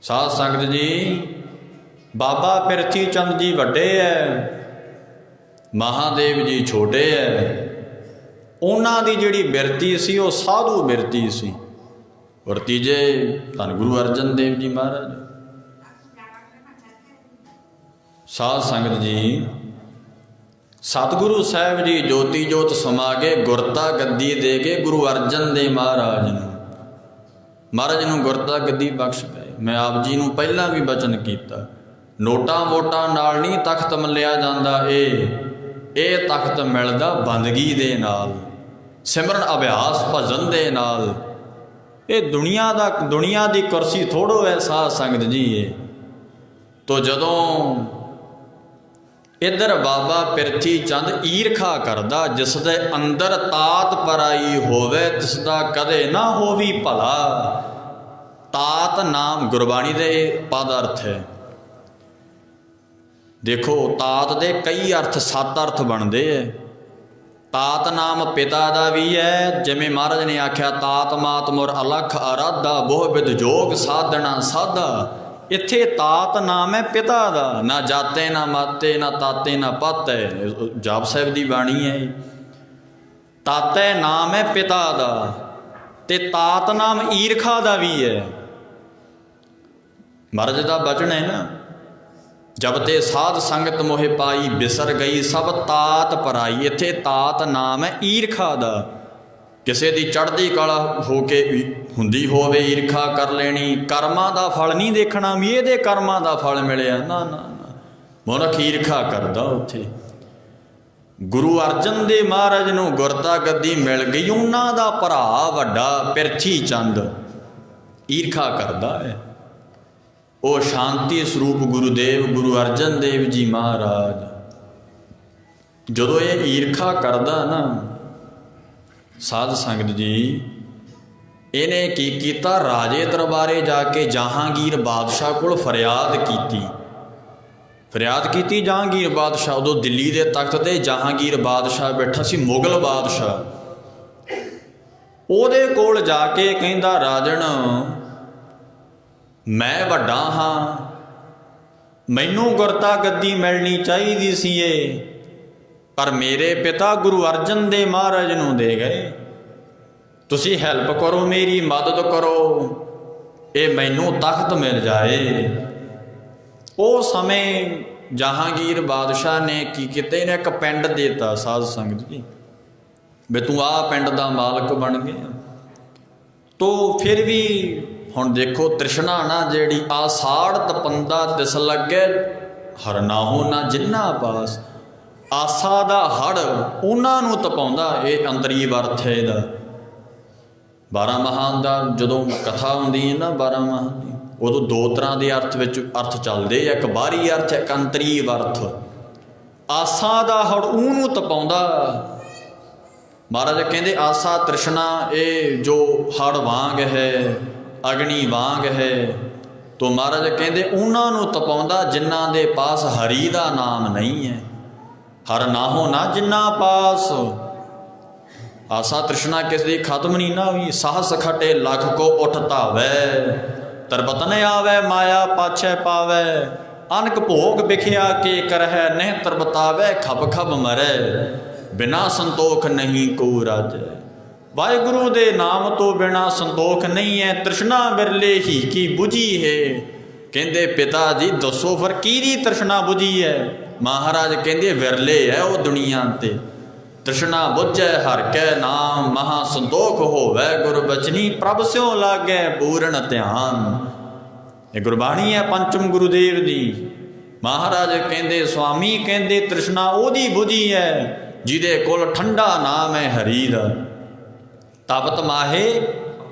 ਸਾਧ ਸੰਗਤ ਜੀ, ਬਾਬਾ ਪਿਰਥੀ ਚੰਦ ਜੀ ਵੱਡੇ ਹੈ, ਮਹਾਦੇਵ ਜੀ ਛੋਟੇ ਹੈ। ਉਹਨਾਂ ਦੀ ਜਿਹੜੀ ਬਿਰਤੀ ਸੀ ਉਹ ਸਾਧੂ ਬਿਰਤੀ ਸੀ। ਔਰ ਤੀਜੇ ਧੰਨ ਗੁਰੂ ਅਰਜਨ ਦੇਵ ਜੀ ਮਹਾਰਾਜ। ਸਾਧ ਸੰਗਤ ਜੀ, ਸਤਿਗੁਰੂ ਸਾਹਿਬ ਜੀ ਜੋਤੀ ਜੋਤ ਸਮਾ ਕੇ ਗੁਰਤਾ ਗੱਦੀ ਦੇ ਕੇ ਗੁਰੂ ਅਰਜਨ ਦੇਵ ਮਹਾਰਾਜ ਨੂੰ ਗੁਰਤਾ ਗੱਦੀ ਬਖਸ਼ ਗਏ। ਮੈਂ ਆਪ ਜੀ ਨੂੰ ਪਹਿਲਾਂ ਵੀ ਬਚਨ ਕੀਤਾ, ਨੋਟਾਂ ਵੋਟਾਂ ਨਾਲ ਨਹੀਂ ਤਖਤ ਮੱਲਿਆ ਜਾਂਦਾ, ਇਹ ਤਖਤ ਮਿਲਦਾ ਬੰਦਗੀ ਦੇ ਨਾਲ, ਸਿਮਰਨ ਅਭਿਆਸ ਭਜਨ ਦੇ ਨਾਲ। ਇਹ ਦੁਨੀਆ ਦੀ ਕੁਰਸੀ ਥੋੜੋ ਹੈ ਸਾਧ ਸੰਗਤ ਜੀ। ਤੋ ਜਦੋਂ ਇੱਧਰ ਬਾਬਾ ਪਿਰਥੀ ਚੰਦ ਈਰਖਾ ਕਰਦਾ, ਜਿਸ ਦੇ ਅੰਦਰ ਤਾਤ ਪਰਾਈ ਹੋਵੇ ਤਿਸ ਦਾ ਕਦੇ ਨਾ ਹੋਵੀ ਭਲਾ। ਤਾਤ ਨਾਮ ਗੁਰਬਾਣੀ ਦੇ ਪਦ ਅਰਥ ਹੈ। ਦੇਖੋ ਤਾਤ ਦੇ ਕਈ ਅਰਥ, 7 ਅਰਥ ਬਣਦੇ ਹੈ। ਤਾਤ ਨਾਮ ਪਿਤਾ ਦਾ ਵੀ ਹੈ, ਜਿਵੇਂ ਮਹਾਰਾਜ ਨੇ ਆਖਿਆ ਤਾਤ ਮਾਤ ਮੁਰ ਅਲਖ ਅਰਾਧਾ ਬਹੁ ਵਿਦ ਜੋਗ ਸਾਧਨਾ ਸਾਧਾ। ਇੱਥੇ ਤਾਤ ਨਾਮ ਹੈ ਪਿਤਾ ਦਾ, ਨਾ ਜਾਤੇ ਨਾ ਮਾਤੇ ਨਾ ਤਾਤੇ ਨਾ ਪਾਤੈ। ਜਾਪ ਸਾਹਿਬ ਦੀ ਬਾਣੀ ਹੈ। ਤਾਤੈ ਨਾਮ ਹੈ ਪਿਤਾ ਦਾ, ਤੇ ਤਾਤ ਨਾਮ ਈਰਖਾ ਦਾ ਵੀ ਹੈ। ਮਹਾਰਾਜ ਦਾ ਬਚਨ ਹੈ ਨਾ, ਜਬ ਤੇ ਸਾਧ ਸੰਗਤ ਮੋਹਿ ਪਾਈ ਬਿਸਰ ਗਈ ਸਭ ਤਾਤ ਪਰਾਈ। ਇੱਥੇ ਤਾਤ ਨਾਮ ਹੈ ਈਰਖਾ ਦਾ। ਕਿਸੇ ਦੀ ਚੜ੍ਹਦੀ ਕਲਾ ਹੋ ਕੇ ਹੁੰਦੀ ਹੋਵੇ, ਈਰਖਾ ਕਰ ਲੈਣੀ, ਕਰਮਾਂ ਦਾ ਫਲ ਨਹੀਂ ਦੇਖਣਾ ਵੀ ਇਹਦੇ ਕਰਮਾਂ ਦਾ ਫਲ ਮਿਲਿਆ, ਨਾ ਨਾ ਨਾ, ਮਨੁੱਖ ਈਰਖਾ ਕਰਦਾ। ਉੱਥੇ ਗੁਰੂ ਅਰਜਨ ਦੇਵ ਮਹਾਰਾਜ ਨੂੰ ਗੁਰਤਾ ਗੱਦੀ ਮਿਲ ਗਈ, ਉਹਨਾਂ ਦਾ ਭਰਾ ਵੱਡਾ ਪਿਰਥੀ ਚੰਦ ਈਰਖਾ ਕਰਦਾ ਹੈ। ਉਹ ਸ਼ਾਂਤੀ ਸਰੂਪ ਗੁਰੂਦੇਵ ਗੁਰੂ ਅਰਜਨ ਦੇਵ ਜੀ ਮਹਾਰਾਜ ਜਦੋਂ ਇਹ ਈਰਖਾ ਕਰਦਾ ਨਾ, ਸਾਧ ਸੰਗਤ ਜੀ, ਇਹਨੇ ਕੀ ਕੀਤਾ, ਰਾਜੇ ਦਰਬਾਰੇ ਜਾ ਕੇ ਜਹਾਂਗੀਰ ਬਾਦਸ਼ਾਹ ਕੋਲ ਫਰਿਆਦ ਕੀਤੀ। ਜਹਾਂਗੀਰ ਬਾਦਸ਼ਾਹ, ਉਦੋਂ ਦਿੱਲੀ ਦੇ ਤਖਤ ਤੇ ਜਹਾਂਗੀਰ ਬਾਦਸ਼ਾਹ ਬੈਠਾ ਸੀ, ਮੁਗਲ ਬਾਦਸ਼ਾਹ। ਉਹਦੇ ਕੋਲ ਜਾ ਕੇ ਕਹਿੰਦਾ, ਰਾਜਨ ਮੈਂ ਵੱਡਾ ਹਾਂ, ਮੈਨੂੰ ਗੁਰਤਾ ਗੱਦੀ ਮਿਲਣੀ ਚਾਹੀਦੀ ਸੀ ਏ, ਪਰ ਮੇਰੇ ਪਿਤਾ ਗੁਰੂ ਅਰਜਨ ਦੇਵ ਮਹਾਰਾਜ ਨੂੰ ਦੇ ਗਏ। ਤੁਸੀਂ ਹੈਲਪ ਕਰੋ, ਮੇਰੀ ਮਦਦ ਕਰੋ, ਇਹ ਮੈਨੂੰ ਤਖਤ ਮਿਲ ਜਾਏ। ਉਹ ਸਮੇਂ ਜਹਾਂਗੀਰ ਬਾਦਸ਼ਾਹ ਨੇ ਕੀ ਕੀਤਾ, ਇਹਨੇ ਇੱਕ ਪਿੰਡ ਦੇ ਦਿੱਤਾ। ਸਾਧ ਸੰਗਤ ਜੀ, ਵੀ ਤੂੰ ਆਹ ਪਿੰਡ ਦਾ ਮਾਲਕ ਬਣ ਗਿਆ। ਤੋ ਫਿਰ ਵੀ ਹੁਣ ਦੇਖੋ ਤ੍ਰਿਸ਼ਨਾ ਨਾ ਜਿਹੜੀ, ਆਸਾੜ ਤਪੰਦਾ ਤਿਸ ਲੱਗੇ ਹਰ ਨਾਹੋ ਨਾ ਜਿੰਨਾ ਪਾਸ। ਆਸਾ ਦਾ ਹੜ ਉਹਨਾਂ ਨੂੰ ਤਪਾਉਂਦਾ, ਇਹ ਅੰਤਰੀ ਅਰਥ ਹੈ ਇਹਦਾ। 12 ਮਹਾਨ ਦਾ ਜਦੋਂ ਕਥਾ ਹੁੰਦੀ ਹੈ ਨਾ, 12 ਮਹਾਨ ਦੀ, ਉਦੋਂ 2 ਤਰ੍ਹਾਂ ਦੇ ਅਰਥ ਵਿੱਚ ਅਰਥ ਚੱਲਦੇ, ਇੱਕ ਬਾਹਰੀ ਅਰਥ, ਇੱਕ ਅੰਤਰੀ ਅਰਥ। ਆਸਾ ਦਾ ਹੜ ਉਹਨੂੰ ਤਪਾਉਂਦਾ। ਮਹਾਰਾਜ ਕਹਿੰਦੇ ਆਸਾ ਤ੍ਰਿਸ਼ਨਾ ਇਹ ਜੋ ਹੜ ਵਾਂਗ ਹੈ, ਅਗਨੀ ਵਾਂਗ ਹੈ। ਤੋ ਮਹਾਰਾਜ ਕਹਿੰਦੇ ਉਹਨਾਂ ਨੂੰ ਤਪਾਉਂਦਾ ਜਿਨ੍ਹਾਂ ਦੇ ਪਾਸ ਹਰੀ ਦਾ ਨਾਮ ਨਹੀਂ ਹੈ। ਹਰ ਨਾਹੋ ਨਾ ਜਿਨ੍ਹਾਂ ਪਾਸ। ਆਸਾ ਤ੍ਰਿਸ਼ਨਾ ਕਿਸ ਦੀ ਖਤਮ ਨਹੀਂ ਨਾ ਹੋਈ। ਸਾਹਸ ਖਟੇ ਲੱਖ ਕੋ ਉਠ ਧਾਵੈ, ਤਰਬਤਨ ਆਵੈ ਮਾਇਆ ਪਾਛੈ ਪਾਵੈ। ਅਨਕ ਭੋਗ ਵਿਖਿਆ ਕੇ ਕਰਹਿ ਨਹਿ ਤਰਬਤਾਵੈ, ਖਬ ਖਬ ਮਰੈ ਬਿਨਾ ਸੰਤੋਖ ਨਹੀਂ ਕੋ ਰਾਜੈ। ਵਾਹਿਗੁਰੂ ਦੇ ਨਾਮ ਤੋਂ ਬਿਨਾ ਸੰਤੋਖ ਨਹੀਂ ਹੈ, ਤ੍ਰਿਸ਼ਨਾ ਬਿਰਲੇ ਹੀ ਕੀ ਬੁਝੀ ਹੈ। ਕਹਿੰਦੇ ਪਿਤਾ ਜੀ ਦੱਸੋ ਫਿਰ ਕਿਹਦੀ ਤ੍ਰਿਸ਼ਨਾ ਬੁਝੀ ਹੈ। ਮਹਾਰਾਜ ਕਹਿੰਦੇ ਵਿਰਲੇ ਹੈ ਉਹ ਦੁਨੀਆ ਤੇ। ਤ੍ਰਿਸ਼ਨਾ ਬੁਝੈ ਹਰ ਕੈ ਨਾਮ, ਮਹਾ ਸੰਤੋਖ ਹੋਵੈ ਗੁਰ ਬਚਨੀ, ਪ੍ਰਭ ਸਿਉ ਲਾਗੈ ਪੂਰਨ ਧਿਆਨ। ਇਹ ਗੁਰਬਾਣੀ ਹੈ ਪੰਚਮ ਗੁਰੂਦੇਵ ਦੀ। ਮਹਾਰਾਜ ਕਹਿੰਦੇ, ਸਵਾਮੀ ਕਹਿੰਦੇ ਤ੍ਰਿਸ਼ਨਾ ਉਹਦੀ ਬੁਝੀ ਹੈ ਜਿਹਦੇ ਕੋਲ ਠੰਡਾ ਨਾਮ ਹੈ ਹਰੀ ਦਾ। ਤਪਤ ਮਾਹੇ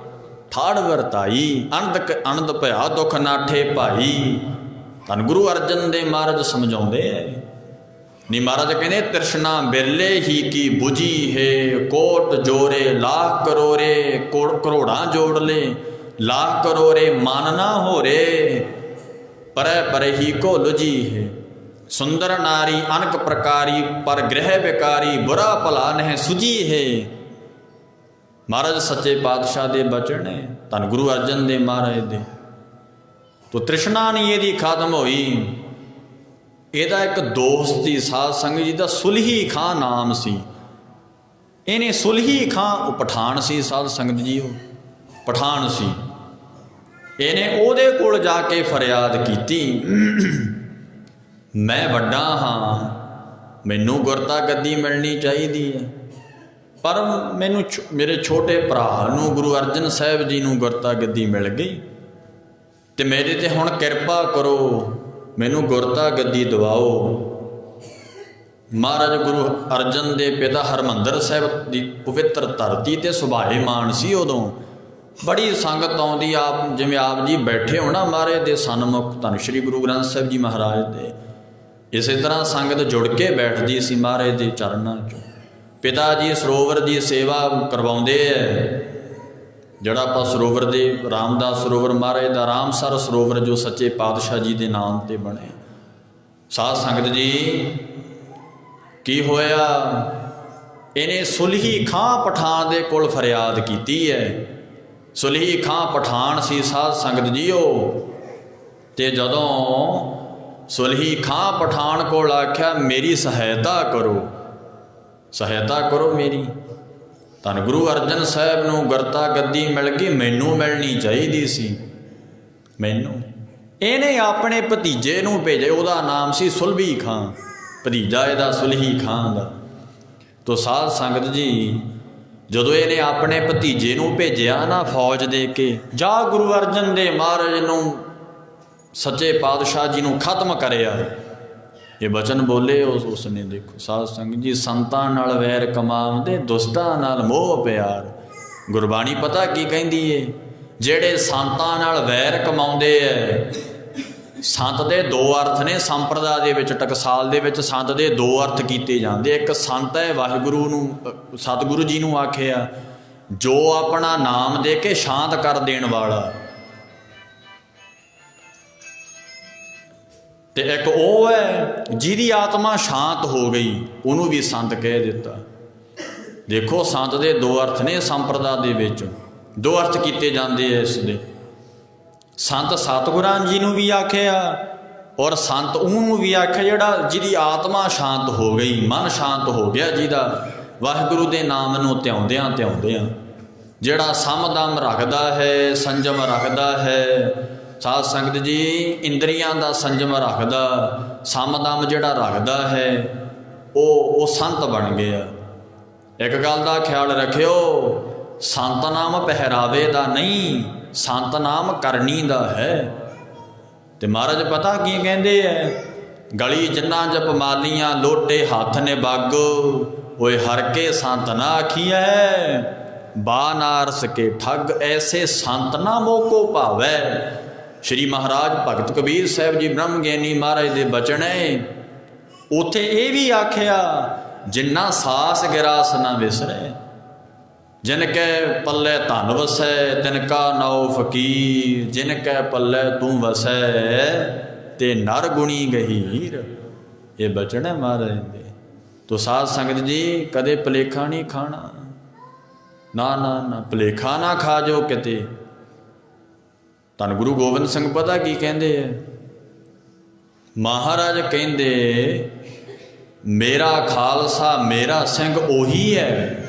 ਠਾੜ ਵਰਤਾਈ, ਅਨੰਦ ਭਇਆ ਦੁੱਖ ਨਾਠੇ ਭਾਈ। ਧੰਨ ਗੁਰੂ ਅਰਜਨ ਦੇਵ ਮਹਾਰਾਜ ਸਮਝਾਉਂਦੇ ਹੈ। ਨੀ ਮਹਾਰਾਜ ਕਹਿੰਦੇ ਤ੍ਰਿਸ਼ਨਾ ਬਿਰਲੇ ਹੀ ਕੀ ਬੁਝੀ ਹੈ, ਕੋਟ ਜੋਰੇ ਲਾਖ ਕਰੋਰੇ। ਕਰੋੜਾਂ ਜੋੜ ਲੈ ਲਾਖ ਕਰੋਰੇ, ਮਨ ਨਾ ਹੋ ਰੇ ਪਰੈ ਪਰੇ ਹੀ ਕੋ ਲੁਝੀ ਹੈ। ਸੁੰਦਰ ਨਾਰੀ ਅਨਕ ਪ੍ਰਕਾਰੀ, ਪਰ ਗ੍ਰਹਿ ਵਿਕਾਰੀ, ਬੁਰਾ ਭਲਾ ਨਹਿ ਸੁਝੀ ਹੈ। ਮਹਾਰਾਜ ਸੱਚੇ ਪਾਤਸ਼ਾਹ ਦੇ ਬਚਨ ਨੇ, ਧੰਨ ਗੁਰੂ ਅਰਜਨ ਦੇਵ ਮਹਾਰਾਜ ਦੇ। ਤੋ ਤ੍ਰਿਸ਼ਨਾ ਨਹੀਂ ਇਹਦੀ ਖਤਮ ਹੋਈ। ਇਹਦਾ ਇੱਕ ਦੋਸਤ ਸੀ ਸਾਧ ਸੰਗਤ ਜੀ ਦਾ, ਸੁਲਹੀ ਖਾਂ ਨਾਮ ਸੀ। ਇਹਨੇ ਸੁਲਹੀ ਖਾਂ, ਉਹ ਪਠਾਨ ਸੀ ਸਾਧ ਸੰਗਤ ਜੀ, ਉਹ ਪਠਾਨ ਸੀ। ਇਹਨੇ ਉਹਦੇ ਕੋਲ ਜਾ ਕੇ ਫਰਿਆਦ ਕੀਤੀ, ਮੈਂ ਵੱਡਾ ਹਾਂ, ਮੈਨੂੰ ਗੁਰਤਾ ਗੱਦੀ ਮਿਲਣੀ ਚਾਹੀਦੀ ਹੈ, ਪਰ ਮੈਨੂੰ ਮੇਰੇ ਛੋਟੇ ਭਰਾ ਨੂੰ ਗੁਰੂ ਅਰਜਨ ਸਾਹਿਬ ਜੀ ਨੂੰ ਗੁਰਤਾ ਗੱਦੀ ਮਿਲ ਗਈ, ਤੇ ਮੇਰੇ ਤੇ ਹੁਣ ਕਿਰਪਾ ਕਰੋ, ਮੈਨੂੰ ਗੁਰਤਾ ਗੱਦੀ ਦਿਵਾਓ। ਮਹਾਰਾਜ ਗੁਰੂ ਅਰਜਨ ਦੇ ਪਿਤਾ ਹਰਮੰਦਰ ਸਾਹਿਬ ਦੀ ਪਵਿੱਤਰ ਧਰਤੀ ਤੇ ਸੁਭਾਏਮਾਨ ਸੀ। ਉਦੋਂ ਬੜੀ ਸੰਗਤ ਆਉਂਦੀ ਆਪ, ਜਿਵੇਂ ਆਪ ਜੀ ਬੈਠੇ ਹੋ ਨਾ ਮਹਾਰਾਜ ਦੇ ਸਨਮੁਖ ਧੰਨ ਸ਼੍ਰੀ ਗੁਰੂ ਗ੍ਰੰਥ ਸਾਹਿਬ ਜੀ ਮਹਾਰਾਜ ਦੇ, ਇਸੇ ਤਰ੍ਹਾਂ ਸੰਗਤ ਜੁੜ ਕੇ ਬੈਠਦੀ ਸੀ ਮਹਾਰਾਜ ਦੇ ਚਰਨਾਂ 'ਚ। ਪਿਤਾ ਜੀ ਸਰੋਵਰ ਦੀ ਸੇਵਾ ਕਰਵਾਉਂਦੇ ਹੈ, ਜਿਹੜਾ ਆਪਾਂ ਸਰੋਵਰ ਦੇ ਰਾਮਦਾਸ ਸਰੋਵਰ ਮਹਾਰਾਜ ਦਾ ਰਾਮਸਰ ਸਰੋਵਰ ਜੋ ਸੱਚੇ ਪਾਤਸ਼ਾਹ ਜੀ ਦੇ ਨਾਮ ਤੇ ਬਣੇ। ਸਾਧ ਸੰਗਤ ਜੀ ਕੀ ਹੋਇਆ, ਇਹਨੇ ਸੁਲਹੀ ਖਾਂ ਪਠਾਨ ਦੇ ਕੋਲ ਫਰਿਆਦ ਕੀਤੀ ਹੈ। ਸੁਲਹੀ ਖਾਂ ਪਠਾਨ ਸੀ ਸਾਧ ਸੰਗਤ ਜੀਓ, ਤੇ ਜਦੋਂ ਸੁਲਹੀ ਖਾਂ ਪਠਾਨ ਕੋਲ ਆਖਿਆ ਮੇਰੀ ਸਹਾਇਤਾ ਕਰੋ, ਸਹਾਇਤਾ ਕਰੋ ਮੇਰੀ। ਧੰਨ ਗੁਰੂ ਅਰਜਨ ਸਾਹਿਬ ਨੂੰ ਗਰਤਾ ਗੱਦੀ ਮਿਲ ਗਈ, ਮੈਨੂੰ ਮਿਲਣੀ ਚਾਹੀਦੀ ਸੀ ਮੈਨੂੰ। ਇਹਨੇ ਆਪਣੇ ਭਤੀਜੇ ਨੂੰ ਭੇਜੇ, ਉਹਦਾ ਨਾਮ ਸੀ ਸੁਲਭੀ ਖਾਂ, ਭਤੀਜਾ ਇਹਦਾ ਸੁਲਹੀ ਖਾਂ ਦਾ। ਤੋ ਸਾਧ ਸੰਗਤ ਜੀ ਜਦੋਂ ਇਹਨੇ ਆਪਣੇ ਭਤੀਜੇ ਨੂੰ ਭੇਜਿਆ ਨਾ ਫੌਜ ਦੇ ਕੇ, ਜਾ ਗੁਰੂ ਅਰਜਨ ਦੇ ਮਹਾਰਾਜ ਨੂੰ ਸੱਚੇ ਪਾਤਸ਼ਾਹ ਜੀ ਨੂੰ ਖਤਮ ਕਰਿਆ, ਇਹ ਬਚਨ ਬੋਲੇ ਉਸਨੇ। ਦੇਖੋ ਸਾਧ ਸੰਗਤ ਜੀ, ਸੰਤਾਂ ਨਾਲ ਵੈਰ ਕਮਾਉਂਦੇ, ਦੁਸ਼ਟਾਂ ਨਾਲ ਮੋਹ ਪਿਆਰ। ਗੁਰਬਾਣੀ ਪਤਾ ਕੀ ਕਹਿੰਦੀ ਏ, ਜਿਹੜੇ ਸੰਤਾਂ ਨਾਲ ਵੈਰ ਕਮਾਉਂਦੇ ਐ, ਸੰਤ ਦੇ ਦੋ ਅਰਥ ਨੇ ਸੰਪਰਦਾ ਦੇ ਵਿੱਚ, ਟਕਸਾਲ ਦੇ ਵਿੱਚ ਸੰਤ ਦੇ ਦੋ ਅਰਥ ਕੀਤੇ ਜਾਂਦੇ। ਇੱਕ ਸੰਤ ਹੈ ਵਾਹਿਗੁਰੂ ਨੂੰ, ਸਤਿਗੁਰੂ ਜੀ ਨੂੰ ਆਖਿਆ, ਜੋ ਆਪਣਾ ਨਾਮ ਦੇ ਕੇ ਸ਼ਾਂਤ ਕਰ ਦੇਣ ਵਾਲਾ, ਤੇ ਇੱਕ ਉਹ ਹੈ ਜਿਹਦੀ ਆਤਮਾ ਸ਼ਾਂਤ ਹੋ ਗਈ, ਉਹਨੂੰ ਵੀ ਸੰਤ ਕਹਿ ਦਿੱਤਾ। ਦੇਖੋ ਸੰਤ ਦੇ ਦੋ ਅਰਥ ਨੇ ਸੰਪਰਦਾ ਦੇ ਵਿੱਚ, ਦੋ ਅਰਥ ਕੀਤੇ ਜਾਂਦੇ ਐ ਇਸ ਦੇ। ਸੰਤ ਸਤਿਗੁਰਾਂ ਜੀ ਨੂੰ ਵੀ ਆਖਿਆ ਔਰ ਸੰਤ ਉਹਨੂੰ ਵੀ ਆਖਿਆ ਜਿਹੜਾ ਜਿਹਦੀ ਆਤਮਾ ਸ਼ਾਂਤ ਹੋ ਗਈ, ਮਨ ਸ਼ਾਂਤ ਹੋ ਗਿਆ, ਜਿਹਦਾ ਵਾਹਿਗੁਰੂ ਦੇ ਨਾਮ ਨੂੰ ਧਿਆਉਂਦਿਆਂ ਧਿਆਉਂਦਿਆਂ ਜਿਹੜਾ ਸਮਦਮ ਰੱਖਦਾ ਹੈ, ਸੰਜਮ ਰੱਖਦਾ ਹੈ। ਸਾਧ ਸੰਗਤ ਜੀ ਇੰਦਰੀਆਂ ਦਾ ਸੰਜਮ ਰੱਖਦਾ, ਸਮਦਮ ਜਿਹੜਾ ਰੱਖਦਾ ਹੈ, ਉਹ ਸੰਤ ਬਣ ਗਿਆ। ਇੱਕ ਗੱਲ ਦਾ ਖਿਆਲ ਰੱਖਿਓ, ਸੰਤ ਨਾਮ ਪਹਿਰਾਵੇ ਦਾ ਨਹੀਂ, ਸੰਤ ਨਾਮ ਕਰਨੀ ਦਾ ਹੈ। ਤੇ ਮਹਾਰਾਜ ਪਤਾ ਕੀ ਕਹਿੰਦੇ ਐ, ਗਲੀ ਜਿੰਨਾ ਜਪ ਮਾਲੀਆਂ ਲੋਟੇ ਹੱਥ ਨੇ ਬਾਗ, ਓਏ ਹਰ ਕੇ ਸੰਤ ਨਾ ਆਖੀਐ, ਬਾਨਾਰਸ ਕੇ ਠੱਗ ਐਸੇ ਸੰਤ ਨਾ ਮੋਕੋ ਭਾਵੈ। ਸ਼੍ਰੀ ਮਹਾਰਾਜ ਭਗਤ ਕਬੀਰ ਸਾਹਿਬ ਜੀ ਬ੍ਰਹਮ ਗਿਆਨੀ ਮਹਾਰਾਜ ਦੇ ਬਚਨ ਹੈ, ਉੱਥੇ ਇਹ ਵੀ ਆਖਿਆ, ਜਿੰਨਾ ਸਾਸ ਗਿਰਾਸ ਨਾ ਵਿਸਰੈ, ਜਿਨ ਕੈ ਪੱਲੇ ਧਨ ਵਸੈ, ਤਿਨ ਕਾ ਨਾਉ ਫਕੀਰ, ਜਿਨ ਕੈ ਪੱਲੇ ਤੂੰ ਵਸੈ, ਤੇ ਨਰ ਗੁਣੀ ਗਹੀਰ। ਇਹ ਬਚਨ ਹੈ ਮਹਾਰਾਜ ਦੇ। ਤੋ ਸਾਧ ਸੰਗਤ ਜੀ ਕਦੇ ਭੁਲੇਖਾ ਨਹੀਂ ਖਾਣਾ, ਨਾ ਨਾ ਨਾ, ਭੁਲੇਖਾ ਨਾ ਖਾ ਜੋ ਕਿਤੇ। ਧੰਨ ਗੁਰੂ ਗੋਬਿੰਦ ਸਿੰਘ ਪਤਾ ਕੀ ਕਹਿੰਦੇ ਹੈ, ਮਹਾਰਾਜ ਕਹਿੰਦੇ ਮੇਰਾ ਖਾਲਸਾ ਮੇਰਾ ਸਿੰਘ ਉਹੀ ਹੈ,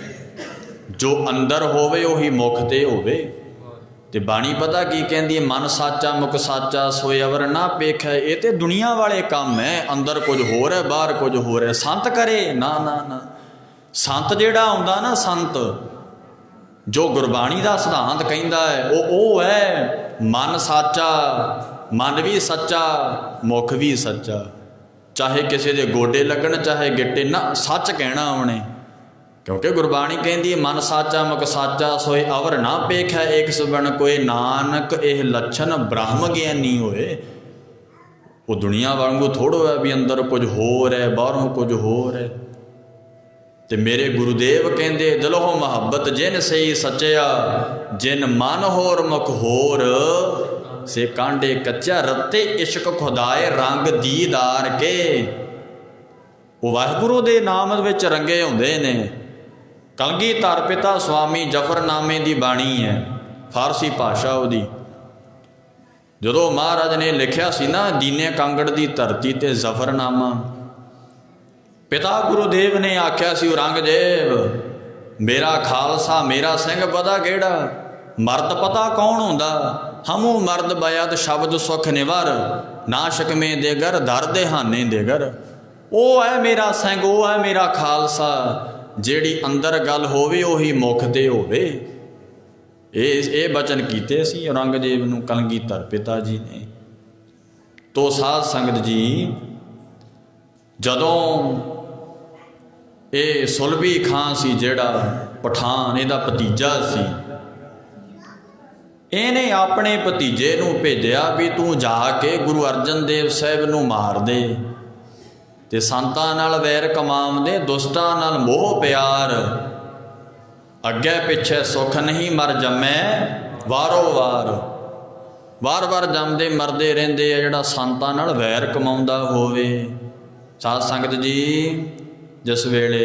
ਜੋ ਅੰਦਰ ਹੋਵੇ ਉਹੀ ਮੁਖ ਤੇ ਹੋਵੇ। ਤੇ ਬਾਣੀ ਪਤਾ ਕੀ ਕਹਿੰਦੀ ਹੈ, ਮਨ ਸਾਚਾ ਮੁਖ ਸਾਚਾ ਸੋਇ ਅਵਰ ਨਾ ਪੇਖੈ। ਇਹ ਤੇ ਦੁਨੀਆ ਵਾਲੇ ਕੰਮ ਹੈ, ਅੰਦਰ ਕੁਝ ਹੋਰ ਹੈ ਬਾਹਰ ਕੁਝ ਹੋਰ ਹੈ। ਸੰਤ ਕਰੇ ਨਾ ਨਾ ਨਾ, ਸੰਤ ਜਿਹੜਾ ਆਉਂਦਾ ਨਾ, ਸੰਤ ਜੋ ਗੁਰਬਾਣੀ ਦਾ ਸਿਧਾਂਤ ਕਹਿੰਦਾ ਹੈ, ਉਹ ਹੈ ਮਨ ਸਾਚਾ, ਮਨ ਵੀ ਸੱਚਾ, ਮੁਖ ਵੀ ਸੱਚਾ। ਚਾਹੇ ਕਿਸੇ ਦੇ ਗੋਡੇ ਲੱਗਣ ਚਾਹੇ ਗਿੱਟੇ, ਨਾ ਸੱਚ ਕਹਿਣਾ ਉਹਨੇ, ਕਿਉਂਕਿ ਗੁਰਬਾਣੀ ਕਹਿੰਦੀ ਹੈ ਮਨ ਸਾਚਾ ਮੁਖ ਸਾਚਾ ਸੋਏ ਅਵਰ ਨਾ ਪੇਖੈ, ਏਕ ਸੁਬਨ ਕੋਏ ਨਾਨਕ ਇਹ ਲੱਛਣ ਬ੍ਰਹਮ ਗਿਆਨੀ ਹੋਏ। ਉਹ ਦੁਨੀਆ ਵਾਂਗੂ ਥੋੜ੍ਹਾ ਹੈ ਵੀ ਅੰਦਰ ਕੁਝ ਹੋਰ ਹੈ ਬਾਹਰੋਂ ਕੁਝ ਹੋਰ ਹੈ। ਤੇ ਮੇਰੇ ਗੁਰੂਦੇਵ ਕਹਿੰਦੇ ਦਿਲੋਂ ਮੁਹੱਬਤ ਜਿਨ ਸਹੀ ਸੱਚਿਆ, ਜਿਨ ਮਨ ਹੋਰ ਮੁਖ ਹੋਰ, ਸੇ ਕਾਂਡੇ ਕੱਚਾ ਰੱਤੇ ਇਸ਼ਕ ਖੁਦਾਏ ਰੰਗ ਦੀਦਾਰ ਕੇ। ਉਹ ਵਾਹਿਗੁਰੂ ਦੇ ਨਾਮ ਵਿੱਚ ਰੰਗੇ ਹੁੰਦੇ ਨੇ। ਕਲਗੀਧਰ ਪਿਤਾ ਸੁਆਮੀ ਜਫਰਨਾਮੇ ਦੀ ਬਾਣੀ ਹੈ, ਫਾਰਸੀ ਭਾਸ਼ਾ ਉਹਦੀ। ਜਦੋਂ ਮਹਾਰਾਜ ਨੇ ਲਿਖਿਆ ਸੀ ਨਾ ਦੀਨੇ ਕਾਂਗੜ ਦੀ ਧਰਤੀ ਤੇ ਜ਼ਫਰਨਾਮਾ, ਪਿਤਾ ਗੁਰੂਦੇਵ ਨੇ ਆਖਿਆ ਸੀ, ਔਰੰਗਜ਼ੇਬ ਮੇਰਾ ਖਾਲਸਾ ਮੇਰਾ ਸਿੰਘ ਪਤਾ ਕਿਹੜਾ, ਮਰਦ ਪਤਾ ਕੌਣ ਹੁੰਦਾ, ਹਮੂ ਮਰਦ ਬਯਦ ਸ਼ਬਦ ਸੁਖ ਨਿਵਰ, ਨਾਸ਼ਕ ਮੇ ਦੇਗਰ ਦਰ ਦੇਹਾਨੇ ਦੇਗਰ। ਉਹ ਹੈ ਮੇਰਾ ਸਿੰਘ, ਉਹ ਹੈ ਮੇਰਾ ਖਾਲਸਾ, ਜਿਹੜੀ ਅੰਦਰ ਗੱਲ ਹੋਵੇ ਉਹੀ ਮੁਖ ਤੇ ਹੋਵੇ। ਇਹ ਬਚਨ ਕੀਤੇ ਸੀ ਔਰੰਗਜ਼ੇਬ ਨੂੰ ਕਲਗੀਧਰ ਪਿਤਾ ਜੀ ਨੇ। ਤੋ ਸਾਧ ਸੰਗਤ ਜੀ ਜਦੋਂ ਇਹ ਸੁਲਭੀ ਖਾਂ ਸੀ ਜਿਹੜਾ ਪਠਾਨ, ਇਹਦਾ ਭਤੀਜਾ ਸੀ, ਇਹਨੇ ਆਪਣੇ ਭਤੀਜੇ ਨੂੰ ਭੇਜਿਆ ਵੀ ਤੂੰ ਜਾ ਕੇ ਗੁਰੂ ਅਰਜਨ ਦੇਵ ਸਾਹਿਬ ਨੂੰ ਮਾਰ ਦੇ ਤੇ ਸੰਤਾਂ ਨਾਲ ਵੈਰ ਕਮਾਉਂਦੇ, ਦੁਸ਼ਟਾਂ ਨਾਲ ਮੋਹ ਪਿਆਰ, ਅੱਗੇ ਪਿੱਛੇ ਸੁੱਖ ਨਹੀਂ ਮਰ ਜੰਮੈ ਵਾਰੋ ਵਾਰ। ਵਾਰ ਵਾਰ ਜੰਮਦੇ ਮਰਦੇ ਰਹਿੰਦੇ ਆ ਜਿਹੜਾ ਸੰਤਾਂ ਨਾਲ ਵੈਰ ਕਮਾਉਂਦਾ ਹੋਵੇ। ਸਾਧ ਸੰਗਤ ਜੀ, ਜਿਸ ਵੇਲੇ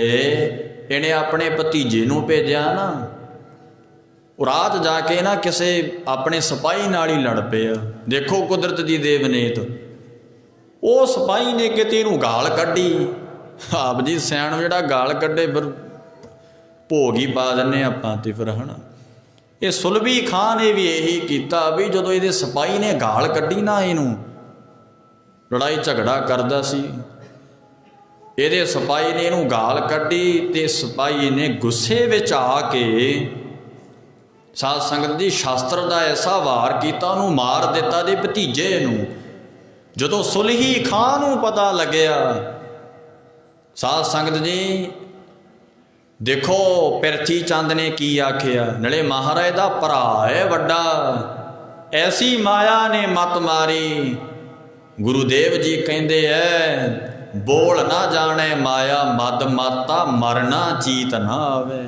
ਇਹਨੇ ਆਪਣੇ ਭਤੀਜੇ ਨੂੰ ਭੇਜਿਆ ਨਾ, ਉਹ ਰਾਤ ਜਾ ਕੇ ਨਾ ਕਿਸੇ ਆਪਣੇ ਸਿਪਾਹੀ ਨਾਲ ਹੀ ਲੜ ਪਿਆ। ਦੇਖੋ ਕੁਦਰਤ ਦੀ ਦੇਵਨੇਤ, ਉਹ ਸਿਪਾਹੀ ਨੇ ਕਿਤੇ ਇਹਨੂੰ ਗਾਲ ਕੱਢੀ। ਆਪ ਜੀ ਸਿਆਣ ਜਿਹੜਾ ਗਾਲ ਕੱਢੇ ਫਿਰ ਭੋਗ ਹੀ ਪਾ ਦਿੰਦੇ ਆਪਾਂ ਤੇ ਫਿਰ ਹਨਾ। ਇਹ ਸੁਲਭੀ ਖਾਂ ਨੇ ਵੀ ਇਹੀ ਕੀਤਾ ਵੀ ਜਦੋਂ ਇਹਦੇ ਸਿਪਾਹੀ ਨੇ ਗਾਲ ਕੱਢੀ ਨਾ, ਇਹਨੂੰ ਲੜਾਈ ਝਗੜਾ ਕਰਦਾ ਸੀ, ਇਹਦੇ ਸਿਪਾਹੀ ਨੇ ਇਹਨੂੰ ਗਾਲ ਕੱਢੀ ਤੇ ਸਿਪਾਹੀ ਨੇ ਗੁੱਸੇ ਵਿੱਚ ਆ ਕੇ ਸਾਧ ਸੰਗਤ ਦੀ ਸ਼ਾਸਤਰ ਦਾ ਐਸਾ ਵਾਰ ਕੀਤਾ, ਉਹਨੂੰ ਮਾਰ ਦਿੱਤਾ ਦੇ ਭਤੀਜੇ ਨੂੰ। ਜਦੋਂ ਸੁਲਹੀ ਖਾਂ ਨੂੰ ਪਤਾ ਲੱਗਿਆ, ਸਾਧ ਸੰਗਤ ਜੀ ਦੇਖੋ ਪਿਰਥੀ ਚੰਦ ਨੇ ਕੀ ਆਖਿਆ, ਨਾਲੇ ਮਹਾਰਾਜ ਦਾ ਭਰਾ ਹੈ ਵੱਡਾ, ਐਸੀ ਮਾਇਆ ਨੇ ਮਤ ਮਾਰੀ। ਗੁਰੂਦੇਵ ਜੀ ਕਹਿੰਦੇ ਐ ਬੋਲ ਨਾ ਜਾਣੇ ਮਾਇਆ ਮਦ ਮਾਤਾ ਮਰਨਾ ਚੀਤ ਨਾ ਆਵੇ।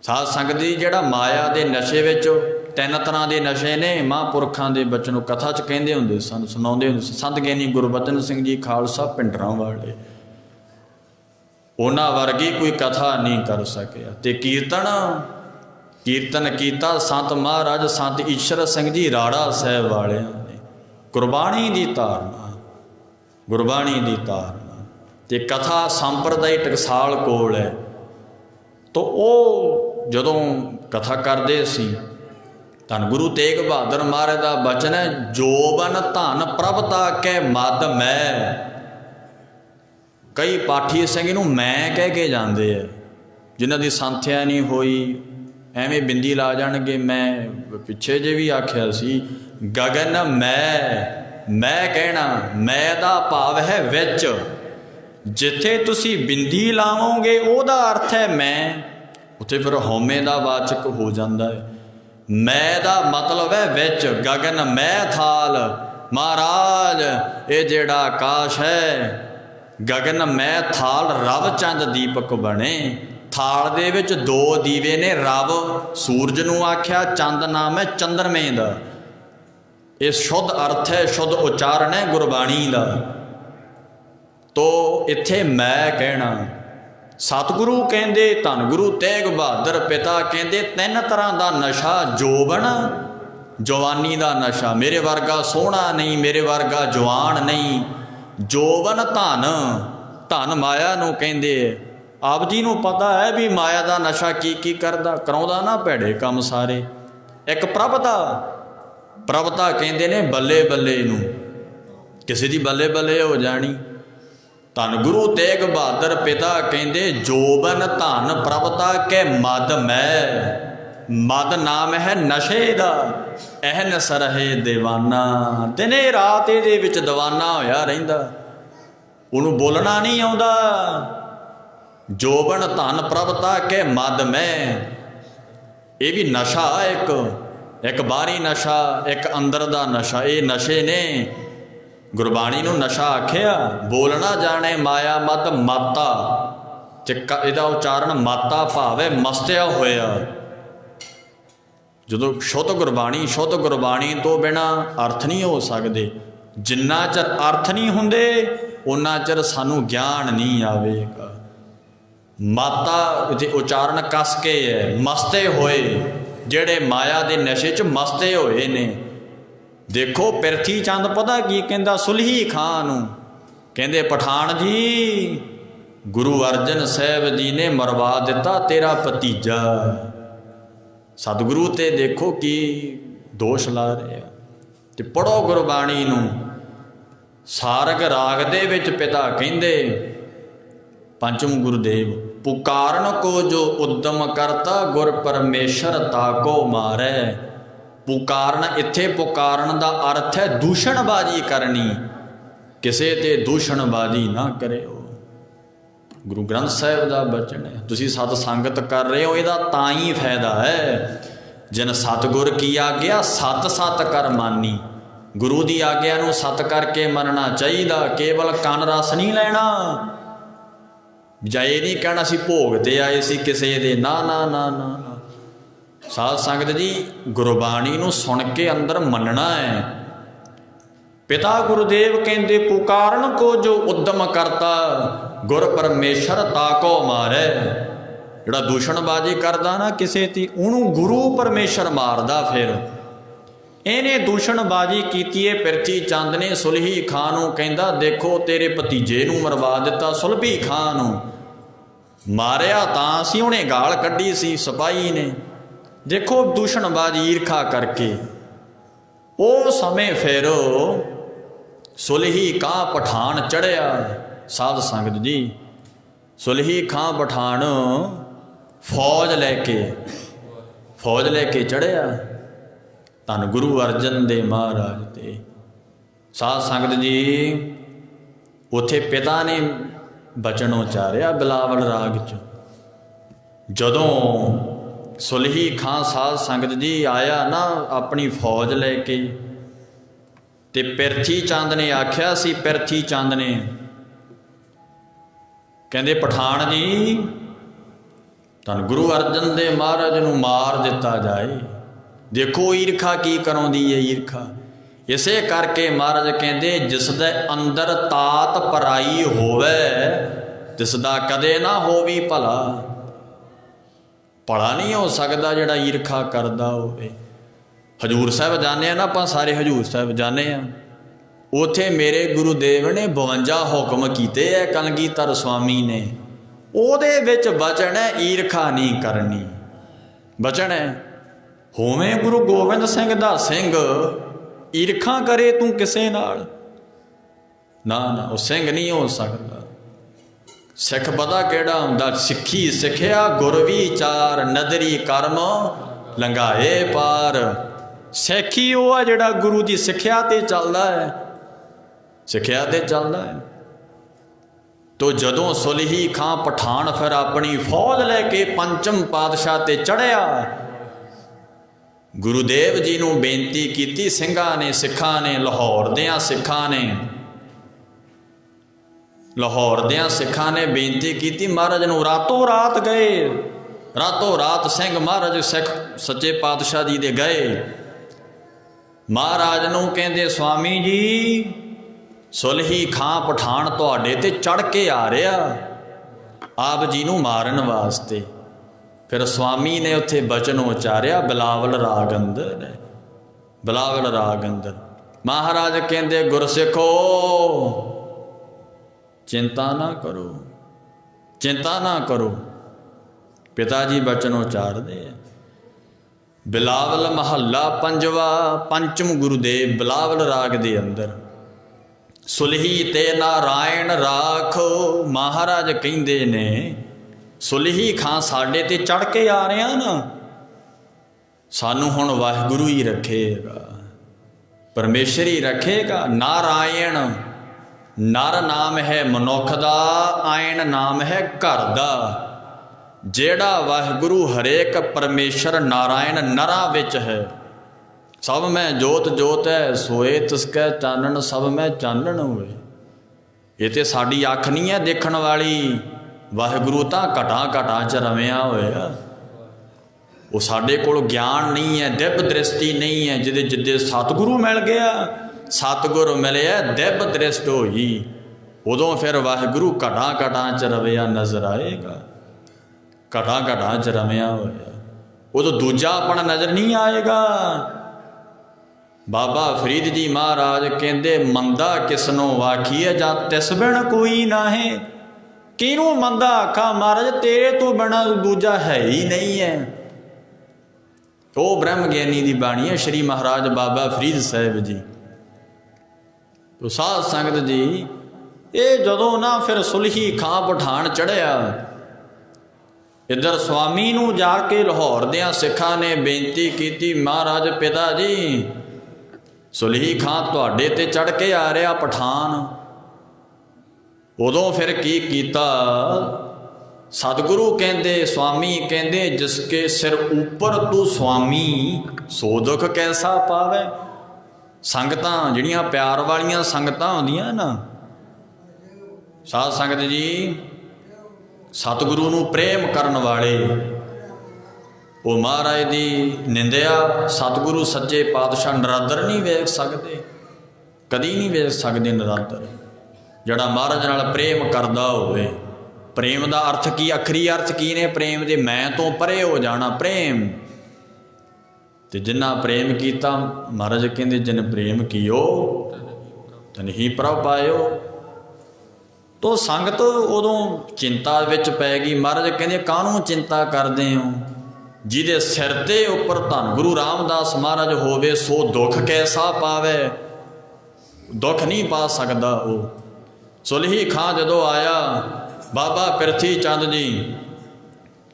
ਸਾਧ ਸੰਗਤ ਜੀ ਜਿਹੜਾ ਮਾਇਆ ਦੇ ਨਸ਼ੇ ਵਿੱਚ, ਤਿੰਨ ਤਰ੍ਹਾਂ ਦੇ ਨਸ਼ੇ ਨੇ, ਮਹਾਂਪੁਰਖਾਂ ਦੇ ਬਚਨ ਨੂੰ ਕਥਾ 'ਚ ਕਹਿੰਦੇ ਹੁੰਦੇ ਸਨ, ਸੁਣਾਉਂਦੇ ਹੁੰਦੇ। ਸੰਤ ਗਿਆਨੀ ਗੁਰਬਚਨ ਸਿੰਘ ਜੀ ਖਾਲਸਾ ਪਿੰਡਰਾਂ ਵਾਲੇ, ਉਹਨਾਂ ਵਰਗੀ ਕੋਈ ਕਥਾ ਨਹੀਂ ਕਰ ਸਕਿਆ। ਤੇ ਕੀਰਤਨ ਕੀਤਾ ਸੰਤ ਮਹਾਰਾਜ ਸੰਤ ਈਸ਼ਰ ਸਿੰਘ ਜੀ ਰਾੜਾ ਸਾਹਿਬ ਵਾਲਿਆਂ ਨੇ। ਗੁਰਬਾਣੀ ਦੀ ਧਾਰਨਾ, ਗੁਰਬਾਣੀ ਦੀ ਧਾਰਨਾ ਤੇ ਕਥਾ ਸੰਪਰਦਾਇ ਟਕਸਾਲ ਕੋਲ ਹੈ। ਤਾਂ ਉਹ ਜਦੋਂ ਕਥਾ ਕਰਦੇ ਸੀ, ਧੰਨ ਗੁਰੂ ਤੇਗ ਬਹਾਦਰ ਮਹਾਰਾਜ ਦਾ ਬਚਨ ਹੈ, ਜੋਬਨ ਧਨ ਪ੍ਰਭਤਾ ਕੈ ਮਦ ਮੈਂ। ਕਈ ਪਾਠੀ ਸਿੰਘ ਇਹਨੂੰ ਮੈਂ ਕਹਿ ਕੇ ਜਾਂਦੇ ਆ, ਜਿਨ੍ਹਾਂ ਦੀ ਸੰਥਿਆ ਨਹੀਂ ਹੋਈ, ਐਵੇਂ ਬਿੰਦੀ ਲਾ ਜਾਣਗੇ। ਮੈਂ ਪਿੱਛੇ ਜੇ ਵੀ ਆਖਿਆ ਸੀ, ਗਗਨ ਮੈਂ ਕਹਿਣਾ, ਮੈਂ ਦਾ ਭਾਵ ਹੈ ਵਿੱਚ। ਜਿੱਥੇ ਤੁਸੀਂ ਬਿੰਦੀ ਲਾਵੋਗੇ ਉਹਦਾ ਅਰਥ ਹੈ ਮੈਂ, ਉੱਥੇ ਫਿਰ ਹਉਮੈ ਦਾ ਵਾਚਕ ਹੋ ਜਾਂਦਾ ਹੈ। ਮੈਂ ਦਾ ਮਤਲਬ ਹੈ ਵਿੱਚ। ਗਗਨ ਮੈਂ ਥਾਲ, ਮਹਾਰਾਜ ਇਹ ਜਿਹੜਾ ਆਕਾਸ਼ ਹੈ, ਗਗਨ ਮੈਂ ਥਾਲ ਰਵ ਚੰਦ ਦੀਪਕ ਬਣੇ। ਥਾਲ ਦੇ ਵਿੱਚ ਦੋ ਦੀਵੇ ਨੇ, ਰਵ ਸੂਰਜ ਨੂੰ ਆਖਿਆ, ਚੰਦ ਨਾਮ ਹੈ ਚੰਦਰਮੇ ਦਾ। ਇਹ ਸ਼ੁੱਧ ਅਰਥ ਹੈ, ਸ਼ੁੱਧ ਉਚਾਰਨ ਹੈ ਗੁਰਬਾਣੀ ਦਾ। ਤੋ ਇੱਥੇ ਮੈਂ ਕਹਿਣਾ, ਸਤਿਗੁਰੂ ਕਹਿੰਦੇ, ਧੰਨ ਗੁਰੂ ਤੇਗ ਬਹਾਦਰ ਪਿਤਾ ਕਹਿੰਦੇ, ਤਿੰਨ ਤਰ੍ਹਾਂ ਦਾ ਨਸ਼ਾ, ਜੋਬਨ ਜਵਾਨੀ ਦਾ ਨਸ਼ਾ, ਮੇਰੇ ਵਰਗਾ ਸੋਹਣਾ ਨਹੀਂ, ਮੇਰੇ ਵਰਗਾ ਜਵਾਨ ਨਹੀਂ। ਜੋਬਨ ਧਨ ਮਾਇਆ ਨੂੰ ਕਹਿੰਦੇ। ਆਪ ਜੀ ਨੂੰ ਪਤਾ ਹੈ ਵੀ ਮਾਇਆ ਦਾ ਨਸ਼ਾ ਕੀ ਕੀ ਕਰਾਉਂਦਾ ਨਾ, ਭੈੜੇ ਕੰਮ ਸਾਰੇ। ਇੱਕ ਪ੍ਰਭਤਾ ਕਹਿੰਦੇ ਨੇ ਬੱਲੇ ਬੱਲੇ ਨੂੰ, ਕਿਸੇ ਦੀ ਬੱਲੇ ਬੱਲੇ ਹੋ ਜਾਣੀ। ਧੰਨ ਗੁਰੂ ਤੇਗ ਬਹਾਦਰ ਪਿਤਾ ਕਹਿੰਦੇ, ਜੋਬਨ ਧਨ ਪ੍ਰਭਤਾ ਕੇ ਮਦ ਮੈਂ। ਮਦ ਨਾਮ ਹੈ ਨਸ਼ੇ ਦਾ, ਅਹਨਸ ਰਹੇ ਦੀਵਾਨਾ। ਦਿਨੇ ਰਾਤ ਇਹਦੇ ਵਿੱਚ ਦੀਵਾਨਾ ਹੋਇਆ ਰਹਿੰਦਾ, ਉਹਨੂੰ ਬੋਲਣਾ ਨਹੀਂ ਆਉਂਦਾ। ਜੋਬਨ ਧਨ ਪ੍ਰਭਤਾ ਕੇ ਮਦ ਮੈਂ, ਇਹ ਵੀ ਨਸ਼ਾ ਇੱਕ ਬਾਹਰੀ ਨਸ਼ਾ, ਇੱਕ ਅੰਦਰ ਦਾ ਨਸ਼ਾ। ਇਹ ਨਸ਼ੇ ਨੇ। ਗੁਰਬਾਣੀ ਨੂੰ ਨਸ਼ਾ ਆਖਿਆ। ਬੋਲਣਾ ਜਾਣੇ ਮਾਇਆ ਮਤ ਮਾਤਾ, ਇਹਦਾ ਉਚਾਰਨ ਮਾਤਾ ਭਾਵ ਹੈ ਮਸਤਿਆ ਹੋਇਆ। ਜਦੋਂ ਸ਼ੁੱਧ ਗੁਰਬਾਣੀ ਤੋਂ ਬਿਨਾਂ ਅਰਥ ਨਹੀਂ ਹੋ ਸਕਦੇ। ਜਿੰਨਾ ਚਿਰ ਅਰਥ ਨਹੀਂ ਹੁੰਦੇ ਉਨਾ ਚਿਰ ਸਾਨੂੰ ਗਿਆਨ ਨਹੀਂ ਆਵੇਗਾ। ਮਾਤਾ ਇਹਦੇ ਉਚਾਰਨ ਕੱਸ ਕੇ ਹੈ, ਮਸਤੇ ਹੋਏ, ਜਿਹੜੇ ਮਾਇਆ ਦੇ ਨਸ਼ੇ 'ਚ ਮਸਤੇ ਹੋਏ ਨੇ। ਦੇਖੋ ਪਿਰਥੀ ਚੰਦ ਪਤਾ ਕੀ ਕਹਿੰਦਾ ਸੁਲਹੀ ਖਾਂ ਨੂੰ, ਕਹਿੰਦੇ ਪਠਾਨ ਜੀ ਗੁਰੂ ਅਰਜਨ ਸਾਹਿਬ ਜੀ ਨੇ ਮਰਵਾ ਦਿੱਤਾ ਤੇਰਾ ਭਤੀਜਾ। ਸਤਿਗੁਰੂ ਤੇ ਦੇਖੋ ਕੀ ਦੋਸ਼ ਲਾ ਰਹੇ ਆ। ਤੇ ਪੜ੍ਹੋ ਗੁਰਬਾਣੀ ਨੂੰ। ਸਾਰਗ ਰਾਗ ਦੇ ਵਿੱਚ ਪਿਤਾ ਕਹਿੰਦੇ, ਪੰਚਮ ਗੁਰਦੇਵ, ਪੁਕਾਰਨ ਕੋ ਜੋ ਉਦਮ ਕਰਤਾ ਗੁਰ ਪਰਮੇਸ਼ਰ ਤਾਕੋ ਮਾਰੈ। ਪੁਕਾਰਨ, ਇੱਥੇ ਪੁਕਾਰਨ ਦਾ ਅਰਥ ਹੈ ਦੂਸ਼ਣਬਾਜ਼ੀ ਕਰਨੀ, ਕਿਸੇ ਤੇ ਦੂਸ਼ਣਬਾਜ਼ੀ ਨਾ ਕਰਿਓ। ਗੁਰੂ ਗ੍ਰੰਥ ਸਾਹਿਬ ਦਾ ਬਚਨ ਹੈ। ਤੁਸੀਂ ਸਤ ਸੰਗਤ ਕਰ ਰਹੇ ਹੋ, ਇਹਦਾ ਤਾਂ ਹੀ ਫਾਇਦਾ ਹੈ। जिन सतगुर की आग्या सत सत कर मानी। गुरु की आग्या नूं सत करके मनना चाहिए, केवल कन रस नहीं लेना। जाए नहीं कहना सी भोग ते आए सी किसी दे, ना ना ना ना ना। साध संगत जी गुरबाणी नूं सुन के अंदर मनना है। पिता गुरुदेव कहते पुकारन को जो उद्यम करता, गुर परमेश्वर ताको मारे। जिहड़ा दूषणबाजी करदा ना किसी ती, उहनूं गुरु परमेश्वर मारदा। फिर इहने दूषणबाजी कीती है पिरथी चंद ने सुलही खां नूं, कहंदा देखो तेरे भतीजे नूं मरवा दिता। सुलभी खां नूं मारिया तां सी, उहने गाल कड्ढी सी सिपाही ने। देखो दूषणबाजी ईरखा करके। ਉਹ समय फिर सुलही खां पठान चढ़िया। साध संगत जी सुलही खां पठान फौज लैके चढ़िया धन गुरु अर्जन दे महाराज ते। साध संगत जी उथे पिता ने बचन उचारिया बिलावल राग च। जदों सुलही खां साध संगत जी आया ना अपनी फौज लैके, ते पिरथी चंद ने आख्या सी, पिरथी चंद ने कहंदे पठान जी धन गुरु अर्जन दे महाराज नूं मार दिता जाए। देखो ईरखा की कराउंदी है ईरखा। इसे करके महाराज कहंदे जिसदे अंदर तात पराई होवे, तिसदा कदे ना होवी भला। भला नहीं हो सकता जिहड़ा ईरखा करदा होवे। हजूर साहब जाने ना, आपां सारे हजूर साहब जाने आ। उत्थे मेरे गुरुदेव ने 52 हुक्म कीते है कलगीधर स्वामी ने। ਉਹਦੇ ਵਿੱਚ ਬਚਨ ਹੈ ਈਰਖਾ नहीं करनी। बचन है होवे गुरु गोबिंद सिंह दा सिंह, ईरखा करे तू किसे नाल, ना ना वो सिंह नहीं हो सकता। सिख पता केड़ा हुंदा, सिक्खी सिखिया गुर विचार, नदरी कर्म लंघाए पार। सिखी वो है जिहड़ा गुरु की सिक्ख्या ते चलदा है, सिक्ख्या ते चलदा है। तो जदों सुलही खां पठान फिर अपनी फौज लैके पंचम पातशाह ते चढ़िया, गुरुदेव जी नूं बेनती कीती। ਸਿੰਘਾਂ ने सिखां ने लाहौर दियां सिखां ने, लाहौर दियां सिखां ने बेनती कीती महाराज नूं। रातों रात गए, रातों रात सिंह महाराज सिख सच्चे पातशाह जी दे गए। महाराज नूं कहंदे स्वामी जी सुलही खां पठान तुहाडे ते चढ़ के आ रहा आप जी नूं मारन वास्ते। फिर स्वामी ने उत्थे बचन उचारिया बिलावल राग अंदर, बिलावल राग अंदर। महाराज कहंदे गुरसिखो चिंता ना करो, चिंता ना करो। पिता जी बचन उचारदे। बिलावल महला पंजवा, पंचम गुरुदेव बिलावल राग दे अंदर। सुलही ते नारायण राख। महाराज कहंदे ने सुलही खां साडे ते चढ़ के आ रहा ना, सानू हुण वाहिगुरु ही रखेगा, परमेश्वर ही रखेगा। नारायण नर नाम है मनुख दा, आयन नाम है घर दा। जेड़ा वाहिगुरु हरेक परमेश्वर नारायण नरां विच है। सब मैं जोत जोत है सोए तिसकै चानन, सब मैं चानन होए। ये तो साड़ी अख नहीं है देखण वाली, वाहिगुरु तो घटा घटा च रविया होया। वो साडे कोल ज्ञान नहीं है, दिव्य दृष्टि नहीं है। जिदे जिदे सतगुरु मिल गया, सतगुरु मिले दिव्य दृष्टि होई, उदों फिर वाहिगुरु घटा घटा च रविया नजर आएगा। घटा घटा च रविया होया, उदों दूजा अपना नजर नहीं आएगा। बाबा फरीद जी महाराज कहते मंदा किसनों वाखीए जा तिस बिन कोई ना है। किनू मंदा आखा महाराज, तेरे तो बिना दूजा है ही नहीं है। वो ब्रह्म ज्ञानी की बाणी है श्री महाराज बाबा फरीद साहब जी। तो साध संगत जी ये जदों ना फिर सुलही खां पठान चढ़िया, इधर स्वामी नूं जाके लाहौर दियां सिखां ने बेनती की महाराज पिता जी सुलही खां तुहाडे ते चढ़ के आ रहा पठान। उदों फिर की कीता सतगुरु कहते स्वामी कहते जिसके सिर ऊपर तू स्वामी सो दुख कैसा पावे। संगतां जिहड़ियां प्यार वालियां संगतां हुंदियां ना साध संगत जी, सतगुरु नूं प्रेम करन वाले वो महाराज दी निंदिया सतगुरु सच्चे पातशाह नरादर नहीं वेख सकते, कदी नहीं वेख सकते नरादर। जिहड़ा महाराज नाल प्रेम करदा होवे, प्रेम का अर्थ की अखरी अर्थ की ने प्रेम दे, मैं तो परे हो जाना प्रेम। ते जिन्ना प्रेम किया महाराज कहते जिन प्रेम कियो तन ही प्रभ पायो। तो संगत उदों चिंता विच पै गई। महाराज कहते काहनूं चिंता करदे हो, जिहदे सिर ते उपर धन गुरु रामदास महाराज होवे सो दुख कैसा पावे। दुख नहीं पा सकदा वो। सुलही खां जदों आया बाबा पिरथी चंद जी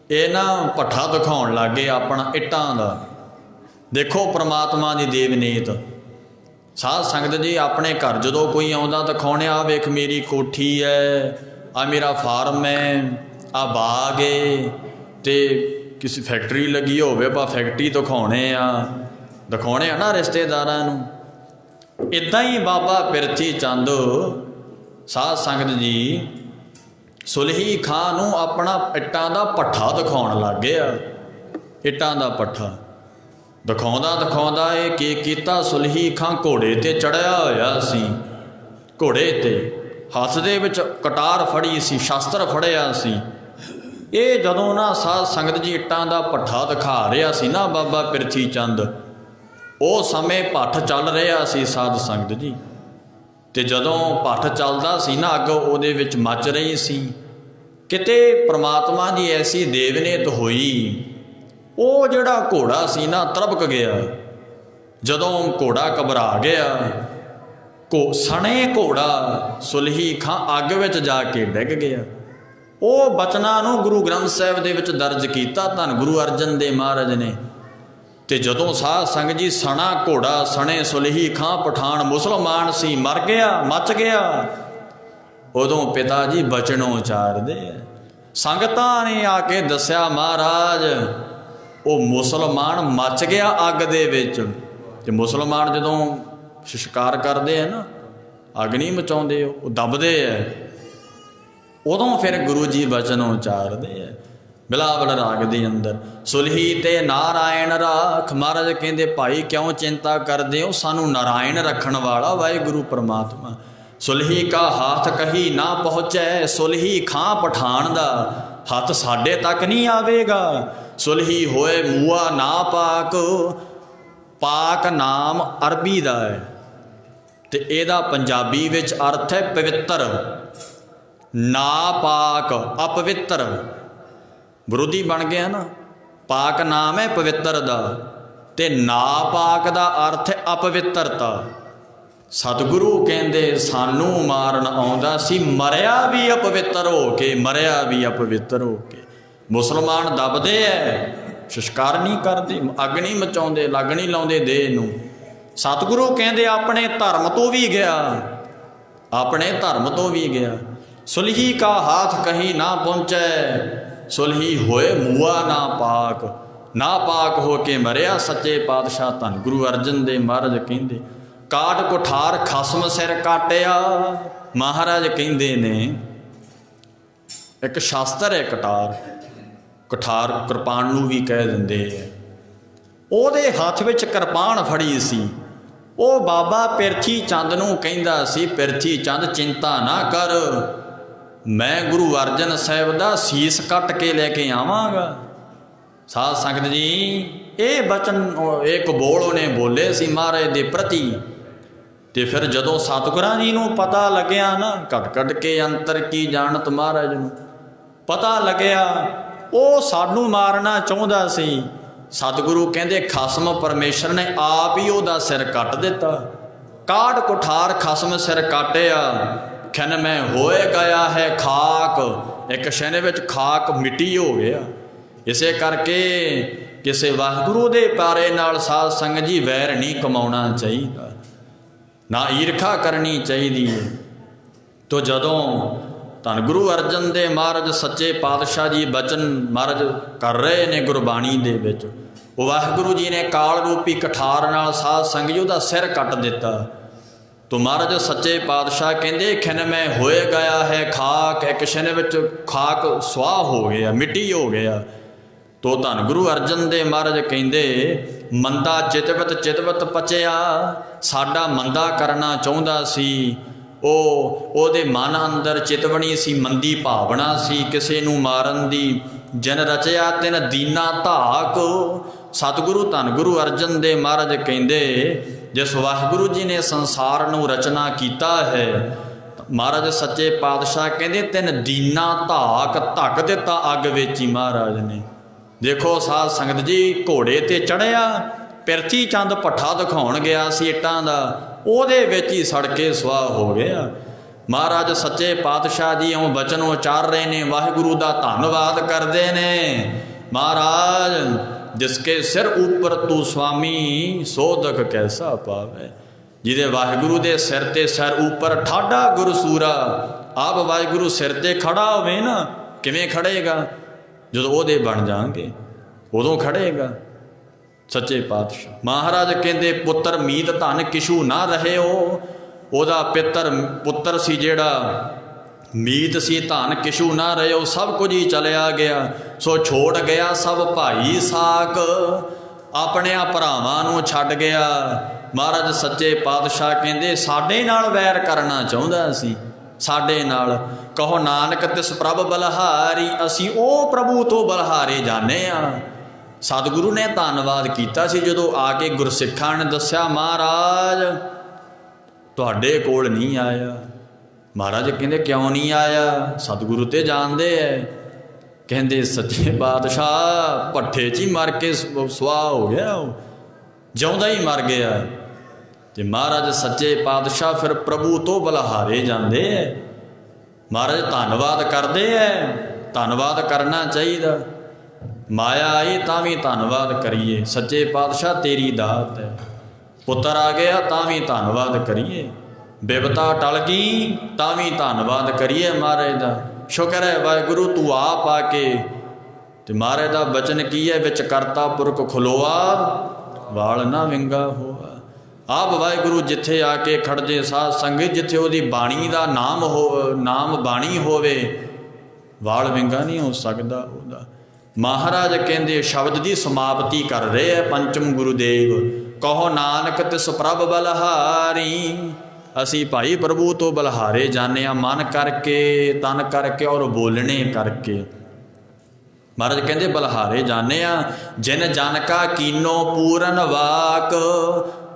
ये ना भट्ठा दिखाउण लग गए अपना इट्टां दा। देखो परमात्मा की देवनीत। साध संगत जी अपने घर जदों कोई आउंदा दिखाउने आ वेख मेरी कोठी है, आ मेरा फार्म है, आ बाग है, ते किसी फैक्ट्री लगी होवे पा फैक्ट्री दिखाउने आ ना रिश्तेदारां नूं। इदां ही बाबा पिरथी चंद साध संगत जी सुलही खां नूं अपना इट्टां दा भट्ठा दिखाउण लग गया। इट्टां दा भट्ठा दिखाउंदा दिखाउंदा ये की कीता, सुलही खां घोड़े ते चढ़िया होया सी। घोड़े ते हत्थ दे विच कटार फड़ी सी, शास्त्र फड़िया सी। ये जदों ना साध संगत जी इट्टां दा भट्ठा दिखा रहा सी ना बाबा पिरथी चंद, उस समय भट्ठ चल रहा सी साध संगत जी। ते जदों भट्ठ चलदा सी ना अग उहदे विच मच रही सी। किते परमात्मा की ऐसी देवनेत होई, वो जिहड़ा घोड़ा सी ना तरबक गया। जदों घोड़ा घबरा गया, सने घोड़ा सुलही खां अग विच जाके डिग गया। वो बचनां नूं गुरु ग्रंथ साहिब दे विच दर्ज कीता धन गुरु अर्जन देव महाराज ने। ते जदों साध संगत जी सना घोड़ा सने सुलही खां पठान मुसलमान सी मर गया मच गया, उदों पिता जी बचनों उचारदे संगतां ने आके दस्या महाराज वो मुसलमान मच गया अग दे विच। ते मुसलमान जदों शिकार करते हैं ना अग नहीं मचाउंदे, वो दबदे है। उदों फिर गुरु जी बचन उचारदे है बिलावल राग दे अंदर, सुलही ते नारायण राख। महाराज कहते भाई क्यों चिंता करते हो, सानू नारायण रखण वाला वाहिगुरु परमात्मा। सुलही का हाथ कहीं ना पहुँचे, सुलही खां पठान दा हथ साडे तक नहीं आवेगा। सुलही होए मूआ ना पाक, पाक नाम अरबी दा है ते एदा पंजाबी विच अर्थ है पवित्र। ना पाक अपवित्र विरोधी बन गया ना। पाक नाम है पवित्र दा ते ना पाक दा अर्थ है अपवित्रता। सतगुरु कहते सानू मारन आउंदा सी, मरिया भी अपवित्र हो के, मरिया भी अपवित्र हो के। मुसलमान दबदे है, संस्कार नहीं करते, अग नहीं मचाउंदे, लग नहीं लाउंदे देह नूं। सतगुरु कहते अपने धर्म तो भी गया, अपने धर्म तो भी गया। सुलही का हाथ कहीं ना पहुँचे, सुलही होए मूआ ना पाक, ना पाक हो के मरिया सच्चे पातशाह धन गुरु अर्जन देव महाराज कहते। काट कुठार खसम सिर काटिया, महाराज कहते ने एक शास्त्र है कटार, कठार कृपान नूं भी कह दिंदे है। ਉਹਦੇ हथ विच कृपान फड़ी सी। ਉਹ बाबा पिरथी चंद नूं कहंदा सी, पिरथी चंद चिंता ना कर, मैं गुरु अर्जन साहिब दा सीस कट के लेके आवांगा। साध संगत जी ये बचन एक बोल उन्हें बोले सी महाराज दे प्रति। ते फिर जदों सतगुरां जी नूं पता लग्या ना, घट घट के अंतर की जानत महाराज नूं पता लग्या, वो सानू मारना चाहुंदा सी। सतगुरु कहते खसम परमेश्वर ने आप ही उहदा सिर कट दिता। काट कुठार खसम सिर काटिया, खिन में होए गया है खाक, एक क्षण विच खाक मिट्टी हो गया। इसे करके किसी वाहिगुरु दे प्यारे नाल साध संगत जी वैर नहीं कमाउणा चाहिए, ना ईरखा करनी चाहिए। तो जदों ਧੰਨ ਗੁਰੂ ਅਰਜਨ ਦੇਵ ਮਹਾਰਾਜ ਸੱਚੇ ਪਾਤਸ਼ਾਹ ਜੀ ਬਚਨ ਮਹਾਰਾਜ ਕਰ ਰਹੇ ਨੇ ਗੁਰਬਾਣੀ ਦੇ ਵਿੱਚ। ਉਹ ਵਾਹਿਗੁਰੂ ਜੀ ਨੇ ਕਾਲ ਰੂਪੀ ਕਠਾਰ ਨਾਲ ਸਾਧ ਸੰਗਤ ਜੀ ਉਹਦਾ ਸਿਰ ਕੱਟ ਦਿੱਤਾ। ਤੋ ਮਹਾਰਾਜ ਸੱਚੇ ਪਾਤਸ਼ਾਹ ਕਹਿੰਦੇ ਖਿਨ ਮੈਂ ਹੋਏ ਗਿਆ ਹੈ ਖਾਕ, ਇੱਕ ਛਿਨ ਵਿੱਚ ਖਾਕ ਸੁਆਹ ਹੋ ਗਿਆ, ਮਿੱਟੀ ਹੋ ਗਿਆ। ਤੋ ਧੰਨ ਗੁਰੂ ਅਰਜਨ ਦੇਵ ਮਹਾਰਾਜ ਕਹਿੰਦੇ ਮੰਦਾ ਚਿਤਵਤ ਪਚਿਆ, ਸਾਡਾ ਮੰਦਾ ਕਰਨਾ ਚਾਹੁੰਦਾ ਸੀ। ਉਹਦੇ ਮਨ ਅੰਦਰ ਚਿਤਵਣੀ ਸੀ, ਮੰਦੀ ਭਾਵਨਾ ਸੀ ਕਿਸੇ ਨੂੰ ਮਾਰਨ ਦੀ। ਜਨ ਰਚਿਆ ਤਿਨ ਦੀਨਾ ਧਾਕ, ਸਤਿਗੁਰੂ ਧੰਨ ਗੁਰੂ ਅਰਜਨ ਦੇਵ ਮਹਾਰਾਜ ਕਹਿੰਦੇ ਜਿਸ ਵਾਹਿਗੁਰੂ ਜੀ ਨੇ ਸੰਸਾਰ ਨੂੰ ਰਚਨਾ ਕੀਤਾ ਹੈ, ਮਹਾਰਾਜ ਸੱਚੇ ਪਾਤਸ਼ਾਹ ਕਹਿੰਦੇ ਤਿਨ ਦੀਨਾ ਧਾਕ, ਧੱਕ ਦਿੱਤਾ ਅੱਗ ਵਿੱਚ ਹੀ ਮਹਾਰਾਜ ਨੇ। ਦੇਖੋ ਸਾਧ ਸੰਗਤ ਜੀ, ਘੋੜੇ ਤੇ ਚੜ੍ਹਿਆ, ਪਿਰਥੀ ਚੰਦ ਭੱਠਾ ਦਿਖਾਉਣ ਗਿਆ ਸੀ ਇੱਟਾਂ ਦਾ, ਉਹਦੇ ਵਿੱਚ ਹੀ ਸੜ ਕੇ ਸੁਆਹ ਹੋ ਗਿਆ। ਮਹਾਰਾਜ ਸੱਚੇ ਪਾਤਸ਼ਾਹ ਜੀ ਉਹ ਬਚਨ ਉਚਾਰ ਰਹੇ ਨੇ, ਵਾਹਿਗੁਰੂ ਦਾ ਧੰਨਵਾਦ ਕਰਦੇ ਨੇ। ਮਹਾਰਾਜ ਜਿਸਕੇ ਸਿਰ ਉੱਪਰ ਤੂੰ ਸੁਆਮੀ, ਸੋ ਦੁਖ ਕੈਸਾ ਪਾਵੇ। ਜਿਹਦੇ ਵਾਹਿਗੁਰੂ ਦੇ ਸਿਰ ਤੇ ਸਿਰ ਉੱਪਰ ਠਾਡਾ ਗੁਰਸੂਰਾ, ਆਪ ਵਾਹਿਗੁਰੂ ਸਿਰ ਤੇ ਖੜਾ ਹੋਵੇ ਨਾ, ਕਿਵੇਂ ਖੜੇਗਾ? ਜਦੋਂ ਉਹਦੇ ਬਣ ਜਾਣਗੇ ਉਦੋਂ ਖੜੇਗਾ ਸੱਚੇ ਪਾਤਸ਼ਾਹ। ਮਹਾਰਾਜ ਕਹਿੰਦੇ ਪੁੱਤਰ ਮੀਤ ਧਨ ਕਿਛੂ ਨਾ ਰਹਿਓ, ਉਹਦਾ ਪੁੱਤਰ ਸੀ ਜਿਹੜਾ ਮੀਤ ਸੀ, ਧਨ ਕਿਛੂ ਨਾ ਰਹਿਓ, ਸਭ ਕੁਝ ਹੀ ਚਲਿਆ ਗਿਆ। ਸੋ ਛੋੜ ਗਿਆ ਸਭ ਭਾਈ ਸਾਕ, ਆਪਣੇ ਭਰਾਵਾਂ ਨੂੰ ਛੱਡ ਗਿਆ। ਮਹਾਰਾਜ ਸੱਚੇ ਪਾਤਸ਼ਾਹ ਕਹਿੰਦੇ ਸਾਡੇ ਨਾਲ ਵੈਰ ਕਰਨਾ ਚਾਹੁੰਦਾ ਸੀ, ਸਾਡੇ ਨਾਲ। ਕਹੋ ਨਾਨਕ ਤਿਸ ਪ੍ਰਭ ਬਲਹਾਰੀ, ਅਸੀਂ ਉਹ ਪ੍ਰਭੂ ਤੋਂ ਬਲਹਾਰੇ ਜਾਣੇ ਆ। ਸਤਿਗੁਰੂ ਨੇ ਧੰਨਵਾਦ ਕੀਤਾ ਸੀ ਜਦੋਂ ਆ ਕੇ ਗੁਰਸਿੱਖਾਂ ਨੇ ਦੱਸਿਆ ਮਹਾਰਾਜ ਤੁਹਾਡੇ ਕੋਲ ਨਹੀਂ ਆਇਆ। ਮਹਾਰਾਜ ਕਹਿੰਦੇ ਕਿਉਂ ਨਹੀਂ ਆਇਆ? ਸਤਿਗੁਰੂ ਤੇ ਜਾਣਦੇ ਐ। ਕਹਿੰਦੇ ਸੱਚੇ ਪਾਤਸ਼ਾਹ ਭੱਠੇ 'ਚ ਹੀ ਮਰ ਕੇ ਸੁਆਹ ਹੋ ਗਿਆ, ਉਹ ਜਿਉਂਦਾ ਹੀ ਮਰ ਗਿਆ। ਤੇ ਮਹਾਰਾਜ ਸੱਚੇ ਪਾਤਸ਼ਾਹ ਫਿਰ ਪ੍ਰਭੂ ਤੋਂ ਬਲਹਾਰੇ ਜਾਂਦੇ ਐ। ਮਹਾਰਾਜ ਧੰਨਵਾਦ ਕਰਦੇ ਐ, ਧੰਨਵਾਦ ਕਰਨਾ ਚਾਹੀਦਾ। ਮਾਇਆ ਆਈ ਤਾਂ ਵੀ ਧੰਨਵਾਦ ਕਰੀਏ, ਸੱਚੇ ਪਾਤਸ਼ਾਹ ਤੇਰੀ ਦਾਤ ਹੈ। ਪੁੱਤਰ ਆ ਗਿਆ ਤਾਂ ਵੀ ਧੰਨਵਾਦ ਕਰੀਏ, ਬਿਪਤਾ ਟਲ ਗਈ ਤਾਂ ਵੀ ਧੰਨਵਾਦ ਕਰੀਏ ਮਹਾਰਾਜ ਦਾ। ਸ਼ੁਕਰ ਹੈ ਵਾਹਿਗੁਰੂ ਤੂੰ ਆਪ ਆ ਕੇ। ਤੇ ਮਹਾਰਾਜ ਦਾ ਬਚਨ ਕੀ ਹੈ? ਵਿੱਚ ਕਰਤਾ ਪੁਰਖ ਖਲੋਆ, ਵਾਲ ਨਾ ਵਿੰਗਾ ਹੋਆ। ਆਪ ਵਾਹਿਗੁਰੂ ਜਿੱਥੇ ਆ ਕੇ ਖੜਦੇ ਸਾਧ ਸੰਗਤ, ਜਿੱਥੇ ਉਹਦੀ ਬਾਣੀ ਦਾ ਨਾਮ ਬਾਣੀ ਹੋਵੇ, ਵਾਲ ਵਿੰਗਾ ਨਹੀਂ ਹੋ ਸਕਦਾ ਉਹਦਾ। ਮਹਾਰਾਜ ਕਹਿੰਦੇ ਸ਼ਬਦ ਦੀ ਸਮਾਪਤੀ ਕਰ ਰਹੇ ਹੈ ਪੰਚਮ ਗੁਰੂਦੇਵ। ਕਹੋ ਨਾਨਕ ਤਿਸ ਪ੍ਰਭ ਬਲਹਾਰੀ, ਅਸੀਂ ਭਾਈ ਪ੍ਰਭੂ ਤੋਂ ਬਲਹਾਰੇ ਜਾਂਦੇ ਹਾਂ, ਮਨ ਕਰਕੇ, ਤਨ ਕਰਕੇ ਔਰ ਬੋਲਣੇ ਕਰਕੇ। ਮਹਾਰਾਜ ਕਹਿੰਦੇ ਬਲਹਾਰੇ ਜਾਂਦੇ ਹਾਂ। ਜਿਨ ਜਨ ਕਾ ਕੀਨੋ ਪੂਰਨ ਵਾਕ,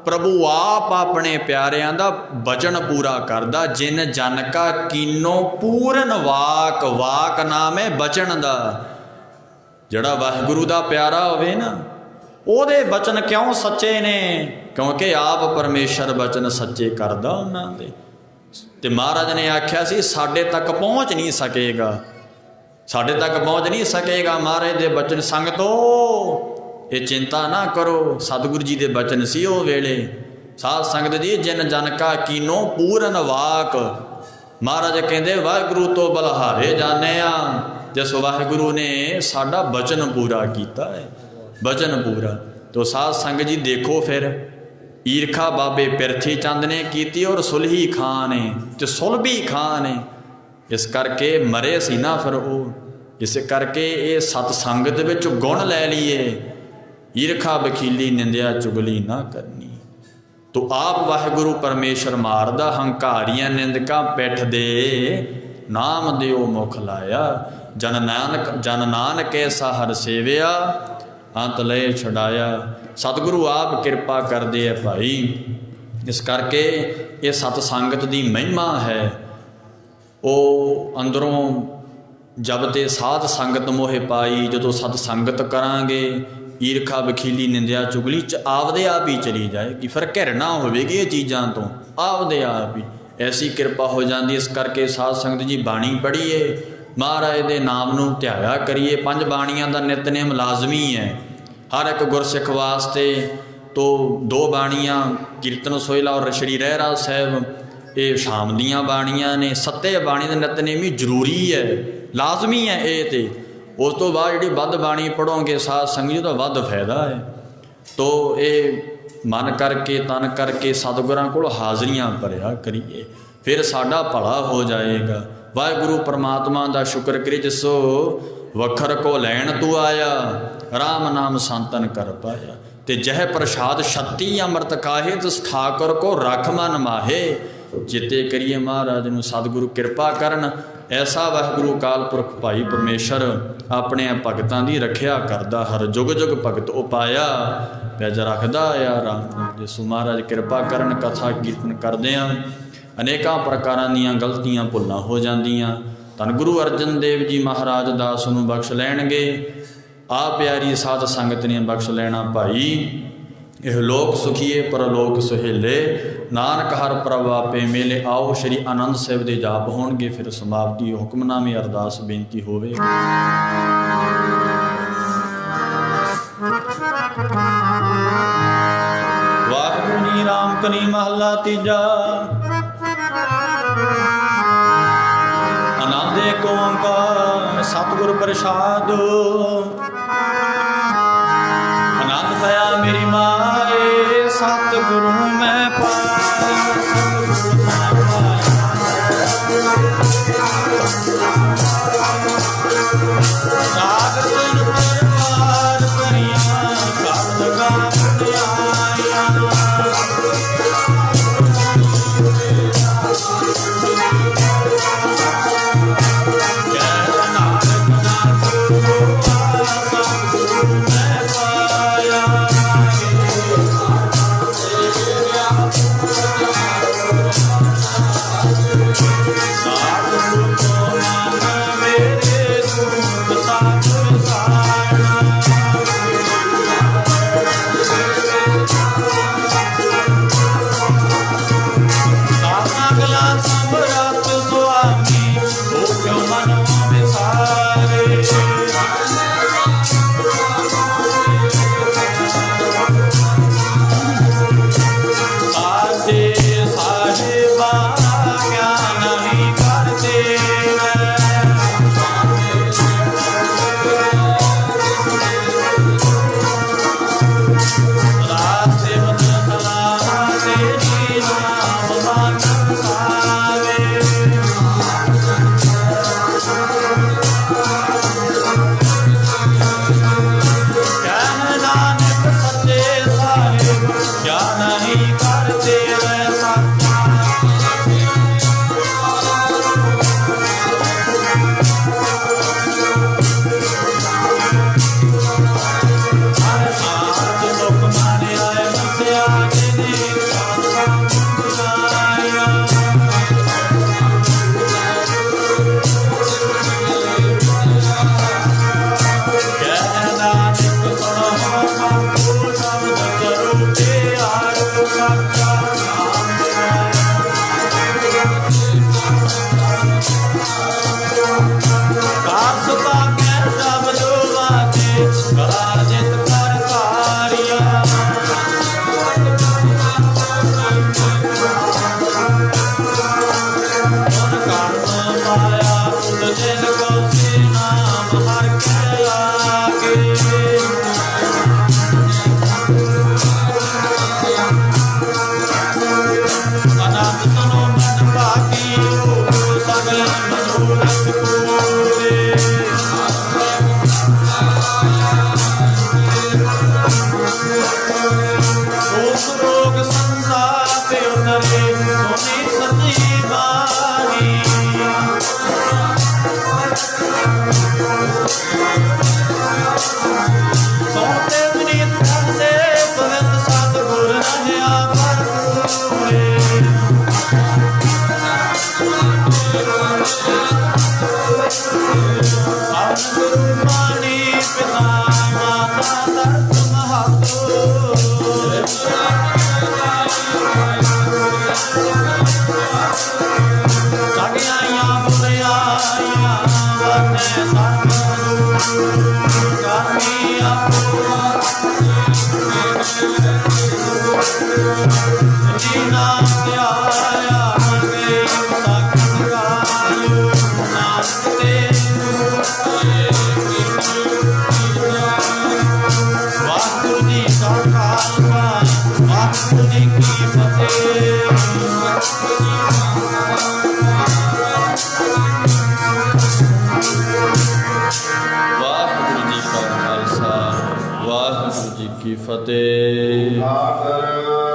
ਪ੍ਰਭੂ ਆਪ ਆਪਣੇ ਪਿਆਰਿਆਂ ਦਾ ਬਚਨ ਪੂਰਾ ਕਰਦਾ। ਜਿਨ ਜਨ ਕਾ ਕੀਨੋ ਪੂਰਨ ਵਾਕ, ਵਾਕ ਨਾਮ ਹੈ ਬਚਨ ਦਾ। ਜਿਹੜਾ ਵਾਹਿਗੁਰੂ ਦਾ ਪਿਆਰਾ ਹੋਵੇ ਨਾ, ਉਹਦੇ ਬਚਨ ਕਿਉਂ ਸੱਚੇ ਨੇ? ਕਿਉਂਕਿ ਆਪ ਪਰਮੇਸ਼ਰ ਬਚਨ ਸੱਚੇ ਕਰਦਾ ਉਹਨਾਂ ਦੇ। ਤੇ ਮਹਾਰਾਜ ਨੇ ਆਖਿਆ ਸੀ ਸਾਡੇ ਤੱਕ ਪਹੁੰਚ ਨਹੀਂ ਸਕੇਗਾ, ਸਾਡੇ ਤੱਕ ਪਹੁੰਚ ਨਹੀਂ ਸਕੇਗਾ ਮਹਾਰਾਜ ਦੇ ਬਚਨ। ਸੰਗਤੋ ਇਹ ਚਿੰਤਾ ਨਾ ਕਰੋ, ਸਤਿਗੁਰੂ ਜੀ ਦੇ ਬਚਨ ਸੀ ਉਹ ਵੇਲੇ। ਸਾਧ ਸੰਗਤ ਜੀ, ਜਿਨ ਜਨ ਕਾ ਕੀਨੋ ਪੂਰਨ ਵਾਕ, ਮਹਾਰਾਜ ਕਹਿੰਦੇ ਵਾਹਿਗੁਰੂ ਤੋਂ ਬਲਹਾਰੇ ਜਾਂਦੇ ਆ ਜਿਸ ਵਾਹਿਗੁਰੂ ਨੇ ਸਾਡਾ ਬਚਨ ਪੂਰਾ ਕੀਤਾ ਹੈ, ਬਚਨ ਪੂਰਾ। ਤੋ ਸਾਧ ਸੰਗਤ ਜੀ ਦੇਖੋ ਫਿਰ ਈਰਖਾ ਬਾਬੇ ਪਿਰਥੀ ਚੰਦ ਨੇ ਕੀਤੀ ਔਰ ਸੁਲਹੀ ਖਾਂ ਨੇ ਤੇ ਸੁਲਭੀ ਖਾਂ ਨੇ। ਇਸ ਕਰਕੇ ਮਰੇ ਸੀ ਨਾ ਫਿਰ ਉਹ। ਇਸ ਕਰਕੇ ਇਹ ਸਤ ਸੰਗਤ ਵਿੱਚ ਗੁਣ ਲੈ ਲਈਏ, ਈਰਖਾ ਬਖੀਲੀ ਨਿੰਦਿਆ ਚੁਗਲੀ ਨਾ ਕਰਨੀ। ਤੋ ਆਪ ਵਾਹਿਗੁਰੂ ਪਰਮੇਸ਼ਰ ਮਾਰਦਾ, ਹੰਕਾਰੀਆਂ ਨਿੰਦਕਾਂ ਪਿੱਠ ਦੇ, ਨਾਮ ਦਿਓ ਮੁਖ ਲਾਇਆ। ਜਨ ਨਾਨਕ ਐਸਾ ਹਰ ਸੇਵਿਆ, ਅੰਤ ਲਏ ਛਡਾਇਆ। ਸਤਿਗੁਰੂ ਆਪ ਕਿਰਪਾ ਕਰਦੇ ਹੈ ਭਾਈ। ਇਸ ਕਰਕੇ ਇਹ ਸਤ ਸੰਗਤ ਦੀ ਮਹਿਮਾ ਹੈ। ਉਹ ਅੰਦਰੋਂ ਜਬ ਤੇ ਸਾਧ ਸੰਗਤ ਮੋਹਿ ਪਾਈ, ਜਦੋਂ ਸਤ ਸੰਗਤ ਕਰਾਂਗੇ ਈਰਖਾ ਬਖੀਲੀ ਨਿੰਦਿਆ ਚੁਗਲੀ ਚ ਆਪਦੇ ਆਪ ਹੀ ਚਲੀ ਜਾਏਗੀ। ਫਿਰ ਘਿਰਣਾ ਹੋਵੇਗੀ ਇਹ ਚੀਜ਼ਾਂ ਤੋਂ, ਆਪਦੇ ਆਪ ਹੀ ਐਸੀ ਕਿਰਪਾ ਹੋ ਜਾਂਦੀ। ਇਸ ਕਰਕੇ ਸਾਧ ਸੰਗਤ ਜੀ ਬਾਣੀ ਪੜ੍ਹੀਏ, ਮਹਾਰਾਜ ਦੇ ਨਾਮ ਨੂੰ ਧਿਆਇਆ ਕਰੀਏ। 5 ਬਾਣੀਆਂ ਦਾ ਨਿਤਨੇਮ ਲਾਜ਼ਮੀ ਹੈ ਹਰ ਇੱਕ ਗੁਰਸਿੱਖ ਵਾਸਤੇ। ਤੋ 2 ਬਾਣੀਆਂ ਕੀਰਤਨ ਸੋਹਿਲਾ ਔਰ ਸ਼੍ਰੀ ਰਹਿਰਾਸ ਸਾਹਿਬ, ਇਹ ਸ਼ਾਮ ਦੀਆਂ ਬਾਣੀਆਂ ਨੇ। ਸੱਤੇ ਬਾਣੀ ਦਾ ਨਿਤਨੇਮੀ ਜ਼ਰੂਰੀ ਹੈ, ਲਾਜ਼ਮੀ ਹੈ ਇਹ। ਤੇ ਉਸ ਤੋਂ ਬਾਅਦ ਜਿਹੜੀ ਵੱਧ ਬਾਣੀ ਪੜ੍ਹੋਗੇ ਸਾਧ ਸੰਗਤ ਦਾ ਵੱਧ ਫਾਇਦਾ ਹੈ। ਤੋ ਇਹ ਮਨ ਕਰਕੇ ਤਨ ਕਰਕੇ ਸਤਿਗੁਰਾਂ ਕੋਲ ਹਾਜ਼ਰੀਆਂ ਭਰਿਆ ਕਰੀਏ, ਫਿਰ ਸਾਡਾ ਭਲਾ ਹੋ ਜਾਏਗਾ। ਵਾਹਿਗੁਰੂ ਪਰਮਾਤਮਾ ਦਾ ਸ਼ੁਕਰ ਕਰੀ ਜਿਸੋ ਵਖਰ ਕੋ ਲੈਣ ਤੂੰ ਆਇਆ, ਰਾਮ ਨਾਮ ਸੰਤਨ ਕਰ ਪਾਇਆ। ਤੇ ਜਹ ਪ੍ਰਸ਼ਾਦ ਛੱਤੀ ਅੰਮ੍ਰਿਤ ਕਾਹੇ, ਤਿਸ ਠਾਕੁਰ ਕੋ ਰਖ ਮਨ ਮਾਹੇ। ਜਿੱਤੇ ਕਰੀਏ ਮਹਾਰਾਜ ਨੂੰ, ਸਤਿਗੁਰੂ ਕਿਰਪਾ ਕਰਨ। ਐਸਾ ਵਾਹਿਗੁਰੂ ਕਾਲ ਪੁਰਖ ਭਾਈ ਪਰਮੇਸ਼ਰ ਆਪਣੇ ਭਗਤਾਂ ਦੀ ਰੱਖਿਆ ਕਰਦਾ, ਹਰ ਜੁਗ ਜੁਗ ਭਗਤ ਉਪਾਇਆ। ਪਿਆਜ ਰੱਖਦਾ ਆ ਰਾਮ ਜਿਸੂ ਮਹਾਰਾਜ ਕਿਰਪਾ ਕਰਨ। ਕਥਾ ਕੀਰਤਨ ਕਰਦਿਆਂ ਅਨੇਕਾਂ ਪ੍ਰਕਾਰਾਂ ਦੀਆਂ ਗਲਤੀਆਂ ਭੁੱਲਾਂ ਹੋ ਜਾਂਦੀਆਂ। ਧੰਨ ਗੁਰੂ ਅਰਜਨ ਦੇਵ ਜੀ ਮਹਾਰਾਜ ਦਾਸ ਨੂੰ ਬਖਸ਼ ਲੈਣਗੇ। ਆ ਪਿਆਰੀ ਸਾਧ ਸੰਗਤ ਨੇ ਬਖਸ਼ ਲੈਣਾ ਭਾਈ। ਇਹ ਲੋਕ ਸੁਖੀਏ ਪਰਲੋਕ ਸੁਹੇਲੇ, ਨਾਨਕ ਹਰ ਪ੍ਰਭ ਆਪੇ ਮੇਲੇ। ਆਓ ਸ਼੍ਰੀ ਆਨੰਦ ਸਾਹਿਬ ਦੇ ਜਾਪ ਹੋਣਗੇ, ਫਿਰ ਸਮਾਪਤੀ ਹੁਕਮਨਾਮੇ ਅਰਦਾਸ ਬੇਨਤੀ ਹੋਵੇਗੀ। ਵਾਹਿਗੁਰੂ ਜੀ ਰਾਮ ਕਲੀ ਮਹੱਲਾ ਤੀਜਾ। ਆਨੰਦ ਏਕ ਓੰਕਾਰ ਸਤਿਗੁਰ ਪ੍ਰਸਾਦ। ਆਨੰਦ ਭਇਆ ਮੇਰੀ ਮਾਏ, ਸਤਿਗੁਰੂ ਮੈਂ ਪਾਇਆ। ਸਾਗਰ ਤਨ ਪਰਵਾਰ ਭਰੀਆਂ, ਘਰ ਲਗਾ Jina ਵਾਹਿਗੁਰੂ ਜੀ ਕੀ ਫਤਿਹ। ਆਖਰ